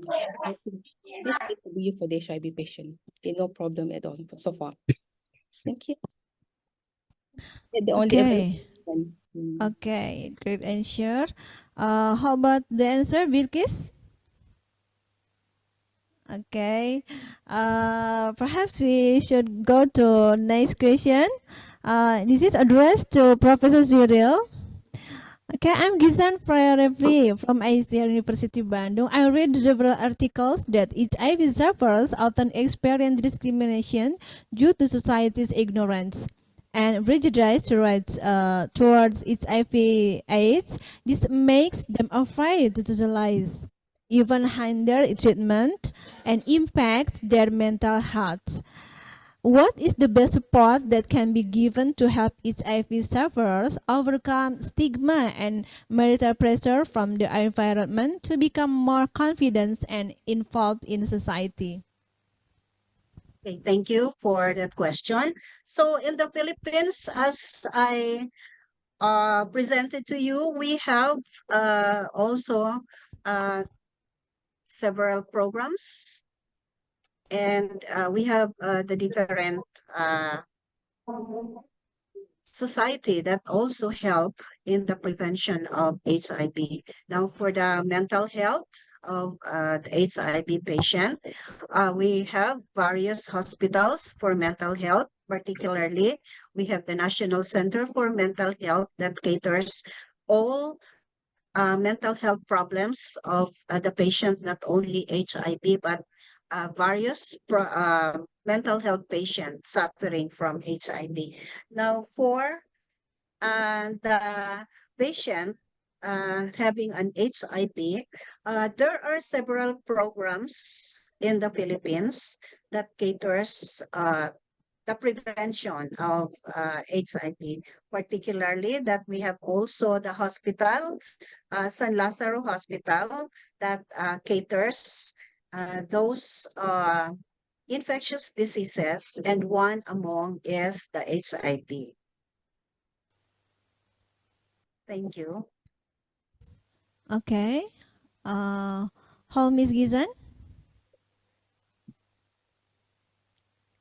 [SPEAKER 4] to be used for the HIV patient. Okay, no problem at all so far. Thank you. The only available
[SPEAKER 2] Okay.
[SPEAKER 4] one.
[SPEAKER 2] Okay, great answer. How about the answer, Bilkis? Okay. Perhaps we should go to next question. This is addressed to Professor Zuril. Okay, I'm Gizan Frerevi from Asia University Bandung. I read several articles that HIV sufferers often experience discrimination due to society's ignorance and prejudice towards HIV/AIDS. This makes them afraid to socialize, even hinder treatment, and impacts their mental health. What is the best support that can be given to help HIV sufferers overcome stigma and marital pressure from the environment to become more confident and involved in society?
[SPEAKER 3] Okay, thank you for that question. So in the Philippines, as I presented to you, we have also several programs, and we have the different society that also help in the prevention of HIV. Now, for the mental health of the HIV patient, we have various hospitals for mental health. Particularly, we have the National Center for Mental Health that caters all mental health problems of the patient, not only HIV, but various mental health patients suffering from HIV. Now, for the patient having an HIV, there are several programs in the Philippines that caters the prevention of HIV, particularly that we have also the hospital, San Lazaro Hospital, that caters those infectious diseases, and one among is the HIV. Thank you.
[SPEAKER 2] Okay. How Miss Gizan?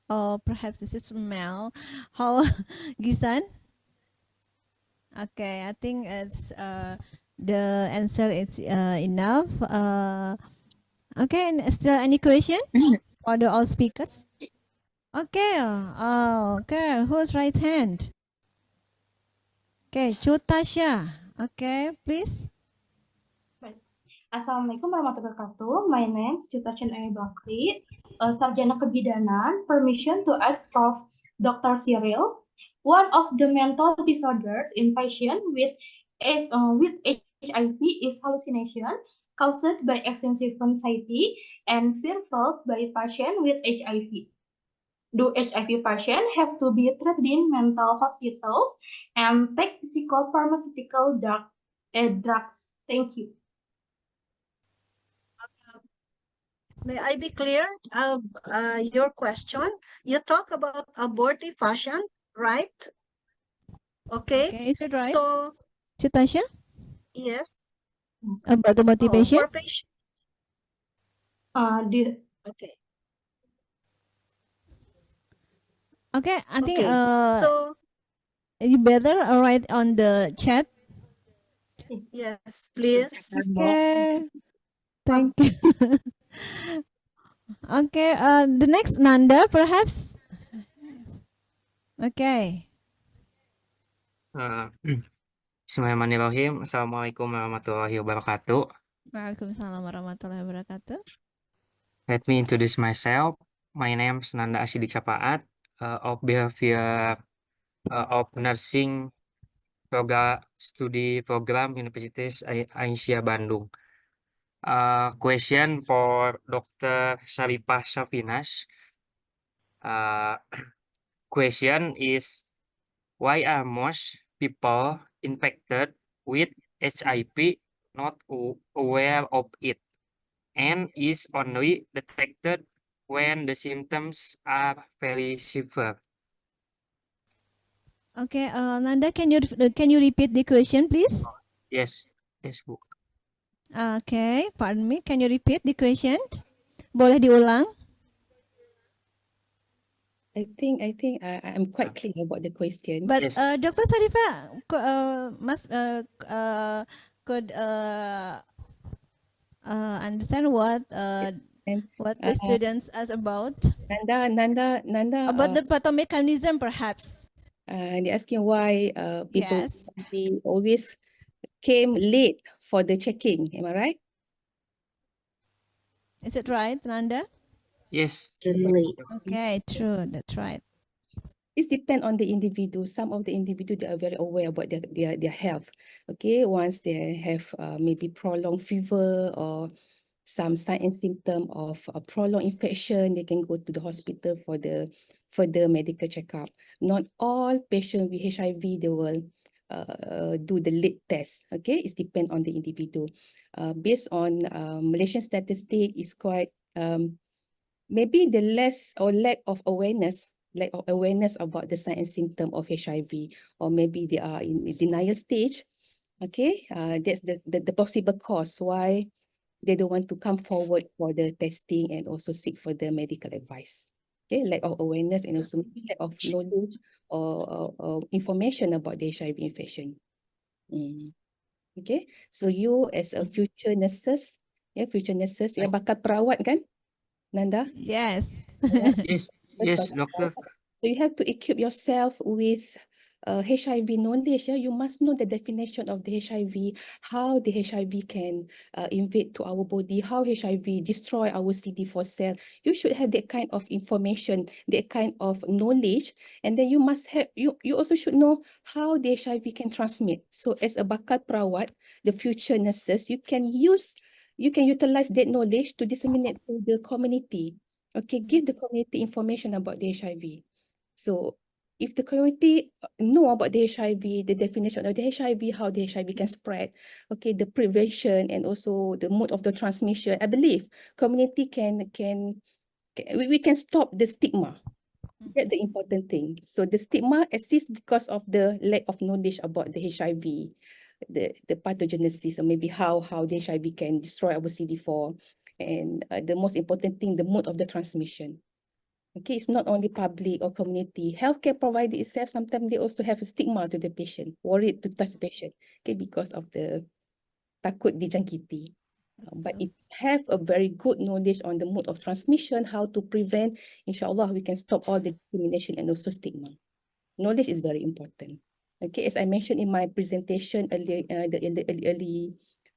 [SPEAKER 2] Or perhaps this is Mel. How Gizan? Okay, I think it's the answer is enough. Okay, and still any question for the all speakers? Okay, okay, who's right hand? Okay, Chutasha. Okay, please.
[SPEAKER 5] Baik. Assalamualaikum warahmatullahi wabarakatuh. My name is Yutachin Amy Bakri, Sarjana Kebidanan. Permission to ask Prof. Dr. Cyril. One of the mental disorders in patients with HIV is hallucination caused by excessive anxiety and fear felt by patients with HIV. Do HIV patients have to be treated in mental hospitals and take psychopharmaceutical drugs? Thank you.
[SPEAKER 3] May I be clear? Your question, you talk about abortive patient, right? Okay.
[SPEAKER 2] Okay, is it right?
[SPEAKER 3] So,
[SPEAKER 2] Chutasha,
[SPEAKER 3] yes.
[SPEAKER 2] about the motivation?
[SPEAKER 3] For patient. Okay.
[SPEAKER 2] Okay, I think
[SPEAKER 3] Okay. So,
[SPEAKER 2] you better write on the chat.
[SPEAKER 3] yes, please.
[SPEAKER 2] Okay, thank you. Okay, the next Nanda, perhaps. Okay.
[SPEAKER 6] Bismillahirrahmanirrahim. Assalamualaikum warahmatullahi wabarakatuh.
[SPEAKER 2] Waalaikumsalam warahmatullahi wabarakatuh.
[SPEAKER 6] Let me introduce myself. My name is Nanda Asidik Sapaat, of Behavior of Nursing Studi Program Universitas Aisyah Bandung. Question for Dr. Sharifah Safinas. Question is, why are most people infected with HIV not aware of it, and is only detected when the symptoms are very severe?
[SPEAKER 2] Okay, Nanda, can you repeat the question, please?
[SPEAKER 6] Yes, Bu.
[SPEAKER 2] Okay, pardon me. Can you repeat the question? Boleh diulang?
[SPEAKER 4] I think I'm quite clear about the question.
[SPEAKER 2] But
[SPEAKER 6] Yes.
[SPEAKER 2] Dr. Sarifah, could understand what
[SPEAKER 4] And
[SPEAKER 2] the students ask about
[SPEAKER 4] Nanda,
[SPEAKER 2] about the pathomechanism, perhaps.
[SPEAKER 4] they're asking why people
[SPEAKER 2] Yes.
[SPEAKER 4] always came late for the checking. Am I right?
[SPEAKER 2] Is it right, Nanda?
[SPEAKER 6] Yes.
[SPEAKER 2] Okay, true. That's right.
[SPEAKER 4] It depends on the individual. Some of the individual, they are very aware about their health. Okay, once they have maybe prolonged fever or some sign and symptom of a prolonged infection, they can go to the hospital for the medical checkup. Not all patients with HIV, they will do the late test. Okay, it depends on the individual. Based on Malaysian statistic, is quite maybe the less or lack of awareness about the sign and symptom of HIV, or maybe they are in a denial stage. Okay, that's the possible cause why they don't want to come forward for the testing and also seek for the medical advice. Okay, lack of awareness and also lack of knowledge or information about the HIV infection. Okay, so you as a future nurses, ya bakat perawat kan, Nanda?
[SPEAKER 2] Yes.
[SPEAKER 6] Yes, doctor.
[SPEAKER 4] So you have to equip yourself with HIV knowledge. Yeah? You must know the definition of the HIV, how the HIV can invade to our body, how HIV destroy our CD4 cell. You should have that kind of information, that kind of knowledge, and then you must have, you also should know how the HIV can transmit. So as a bakat perawat, the future nurses, you can utilize that knowledge to disseminate to the community. Okay, give the community information about the HIV. So if the community know about the HIV, the definition of the HIV, how the HIV can spread, okay, the prevention and also the mode of the transmission, I believe community we can stop the stigma. That's the important thing. So the stigma exists because of the lack of knowledge about the HIV, the pathogenesis, or maybe how the HIV can destroy our CD4, and the most important thing, the mode of the transmission. Okay, it's not only public or community. Healthcare provider itself, sometimes they also have a stigma to the patient, worried to touch the patient, okay, because of the takut dijangkiti. But if you have a very good knowledge on the mode of transmission, how to prevent, inshallah, we can stop all the discrimination and also stigma. Knowledge is very important. Okay, as I mentioned in my presentation earlier, in the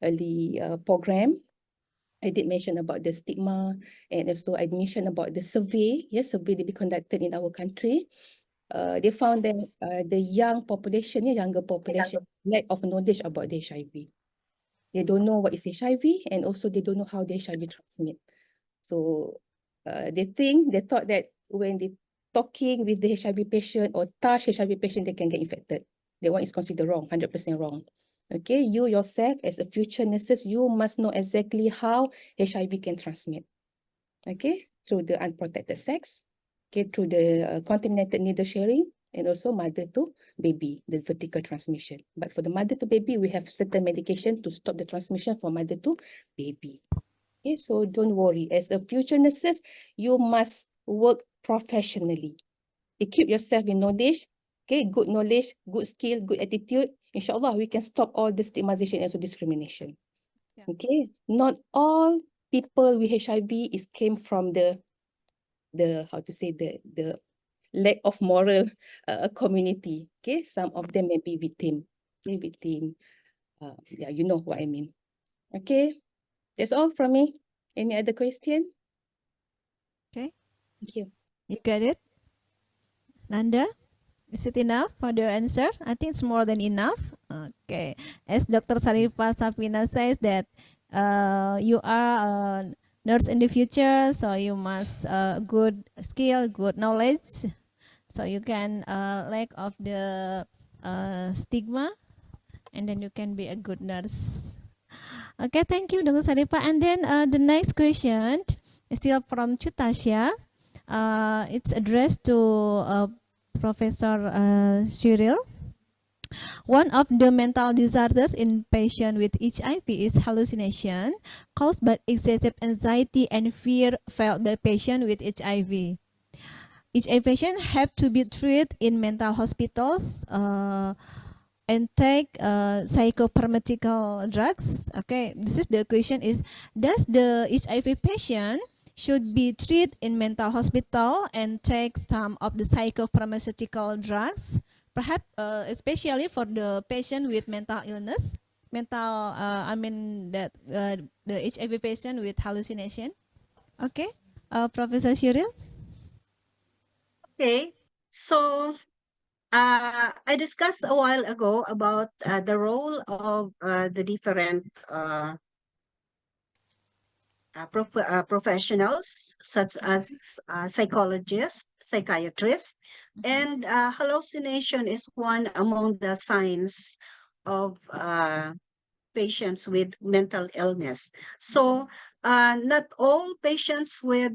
[SPEAKER 4] early program, I did mention about the stigma, and also I mentioned about the survey. Yes, survey to be conducted in our country. They found that the younger population lack of knowledge about the HIV. They don't know what is HIV, and also they don't know how the HIV transmit. So they thought that when they talking with the HIV patient or touch HIV patient, they can get infected. That one is considered wrong, 100% wrong. Okay, you yourself as a future nurses, you must know exactly how HIV can transmit. Okay, through the unprotected sex, okay, through the contaminated needle sharing, and also mother to baby, the vertical transmission. But for the mother to baby, we have certain medication to stop the transmission from mother to baby. Okay, so don't worry. As a future nurses, you must work professionally. Equip yourself in knowledge, okay, good knowledge, good skill, good attitude. Inshallah, we can stop all the stigmatization and also discrimination.
[SPEAKER 2] Yeah.
[SPEAKER 4] Okay, not all people with HIV came from the how to say the lack of moral community. Okay, some of them may be victim. Okay, victim. Yeah, you know what I mean. Okay, that's all from me. Any other question?
[SPEAKER 2] Okay,
[SPEAKER 4] Thank you.
[SPEAKER 2] you get it, Nanda? Is it enough for the answer? I think it's more than enough. Okay, as Dr. Sarifah Safina says that you are a nurse in the future, so you must good skill, good knowledge, so you can lack of the stigma, and then you can be a good nurse. Okay, thank you, Dr. Sarifah. And then the next question is still from Chutasya. It's addressed to Professor Cyril. One of the mental disorders in patients with HIV is hallucination caused by excessive anxiety and fear felt by patients with HIV. HIV patients have to be treated in mental hospitals and take psychopharmaceutical drugs. Okay, this is the question is, does the HIV patient should be treated in mental hospital and take some of the psychopharmaceutical drugs, perhaps especially for the patient with mental illness, I mean that the HIV patient with hallucination. Okay, Professor Cyril.
[SPEAKER 3] Okay, so I discussed a while ago about the role of the different professionals, such as psychologists, psychiatrists, and hallucination is one among the signs of patients with mental illness. So not all patients with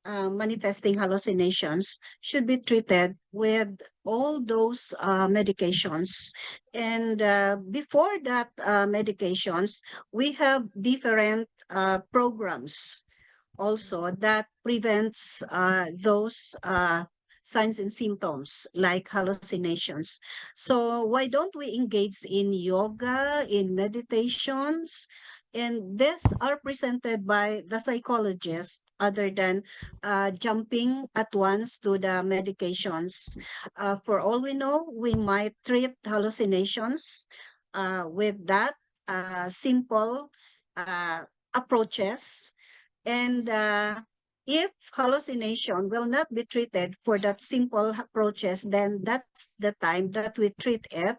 [SPEAKER 3] manifesting hallucinations should be treated with all those medications. And before that medications, we have different programs also that prevents those signs and symptoms like hallucinations. So why don't we engage in yoga, in meditations? And these are presented by the psychologist other than jumping at once to the medications. For all we know, we might treat hallucinations with that simple approaches. And if hallucination will not be treated for that simple approaches, then that's the time that we treat it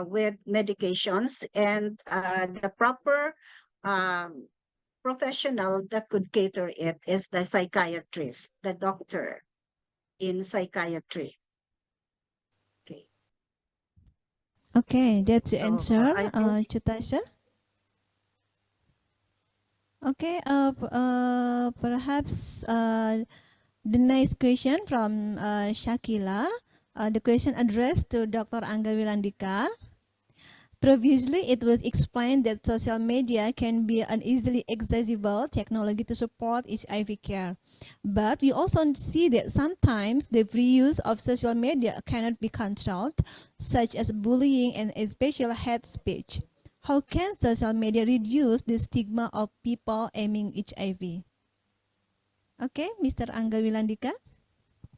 [SPEAKER 3] with medications, and the proper professional that could cater it is the psychiatrist, the doctor. in psychiatry. Okay.
[SPEAKER 2] Okay, that's the
[SPEAKER 3] So,
[SPEAKER 2] answer,
[SPEAKER 3] I think
[SPEAKER 2] Chutasha. Okay, perhaps the next question from Shakila. The question addressed to Dr. Angga Wilandika. Previously, it was explained that social media can be an easily accessible technology to support HIV care. But we also see that sometimes the free use of social media cannot be controlled, such as bullying and especially hate speech. How can social media reduce the stigma of people aiming HIV? Okay, Mr. Angga Wilandika.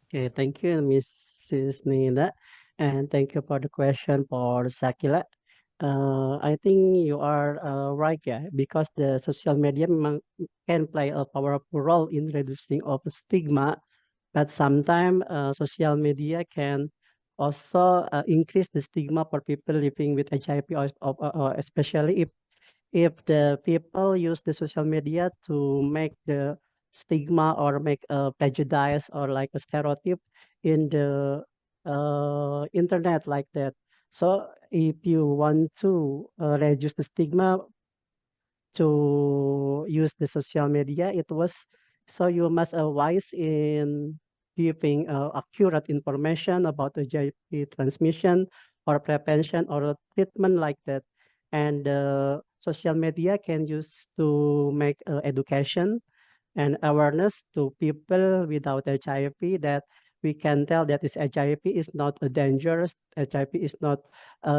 [SPEAKER 1] Okay, thank you, Mrs. Nina, and thank you for the question for Sakila. I think you are right, yeah, because the social media memang can play a powerful role in reducing of stigma, but sometimes social media can also increase the stigma for people living with HIV, or especially if the people use the social media to make the stigma or make a prejudice or like a stereotype in the internet like that. So if you want to reduce the stigma to use the social media, it was so you must wise in giving accurate information about the HIV transmission or prevention or treatment like that. And social media can use to make education and awareness to people without HIV that we can tell that this HIV is not a dangerous, HIV is not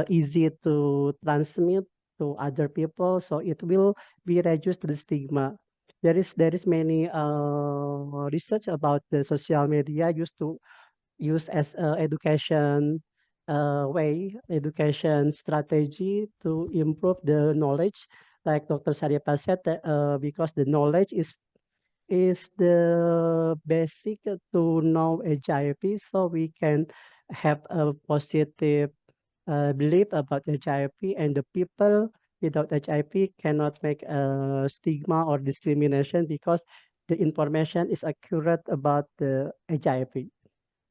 [SPEAKER 1] easy to transmit to other people, so it will be reduced the stigma. There is many research about the social media used to use as a education education strategy to improve the knowledge. Like Dr. Saripa said, that, because the knowledge is the basic to know HIV, so we can have a positive belief about HIV, and the people without HIV cannot make a stigma or discrimination because the information is accurate about the HIV.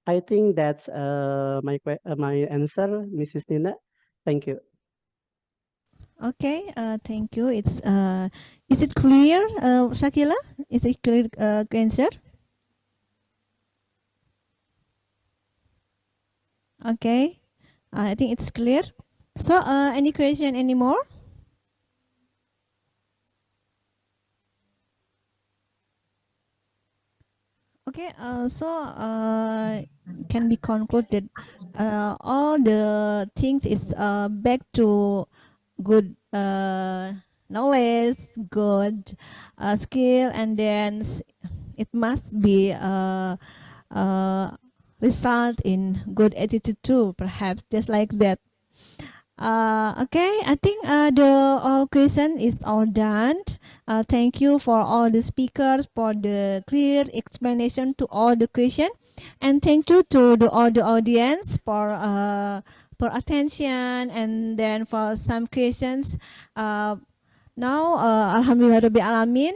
[SPEAKER 1] I think that's my answer, Mrs. Nina. Thank you.
[SPEAKER 2] Okay, thank you. Is it clear, Shakila? Is it clear answer? Okay, I think it's clear. So, any question anymore? Okay, can be concluded all the things is back to good knowledge, good skill, and then it must be result in good attitude too, perhaps just like that. Okay, I think the all question is all done. Thank you for all the speakers for the clear explanation to all the question, and thank you to all the audience for attention, and then for some questions. Now, Alhamdulillah Rabbil Alamin.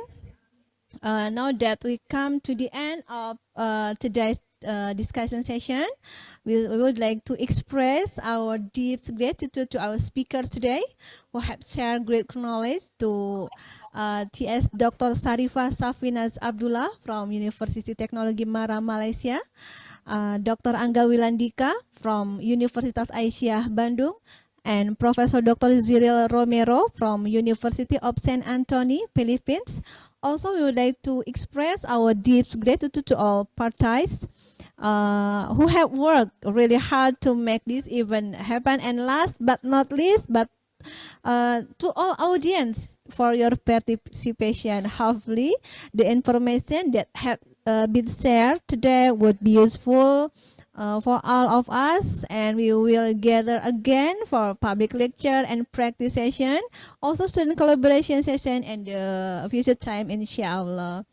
[SPEAKER 2] Now that we come to the end of today's discussion session, we would like to express our deep gratitude to our speakers today who have shared great knowledge to TS Dr. Sarifah Safinas Abdullah from University Teknologi Mara, Malaysia, Dr. Angga Wilandika from Universitas Aisyah Bandung, and Professor Dr. Cyril Romero from University of St. Anthony, Philippines. Also, we would like to express our deep gratitude to all parties who have worked really hard to make this event happen. And last but not least, but to all audience for your participation. Hopefully, the information that have been shared today would be useful for all of us, and we will gather again for public lecture and practice session, also student collaboration session, and the future time, inshallah.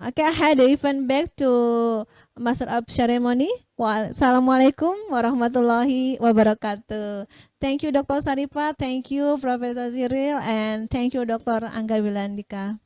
[SPEAKER 2] Okay, I had the event back to Master of Ceremony. Assalamualaikum warahmatullahi wabarakatuh. Thank you, Dr. Sarifah. Thank you, Professor Cyril, and thank you, Dr. Angga Wilandika.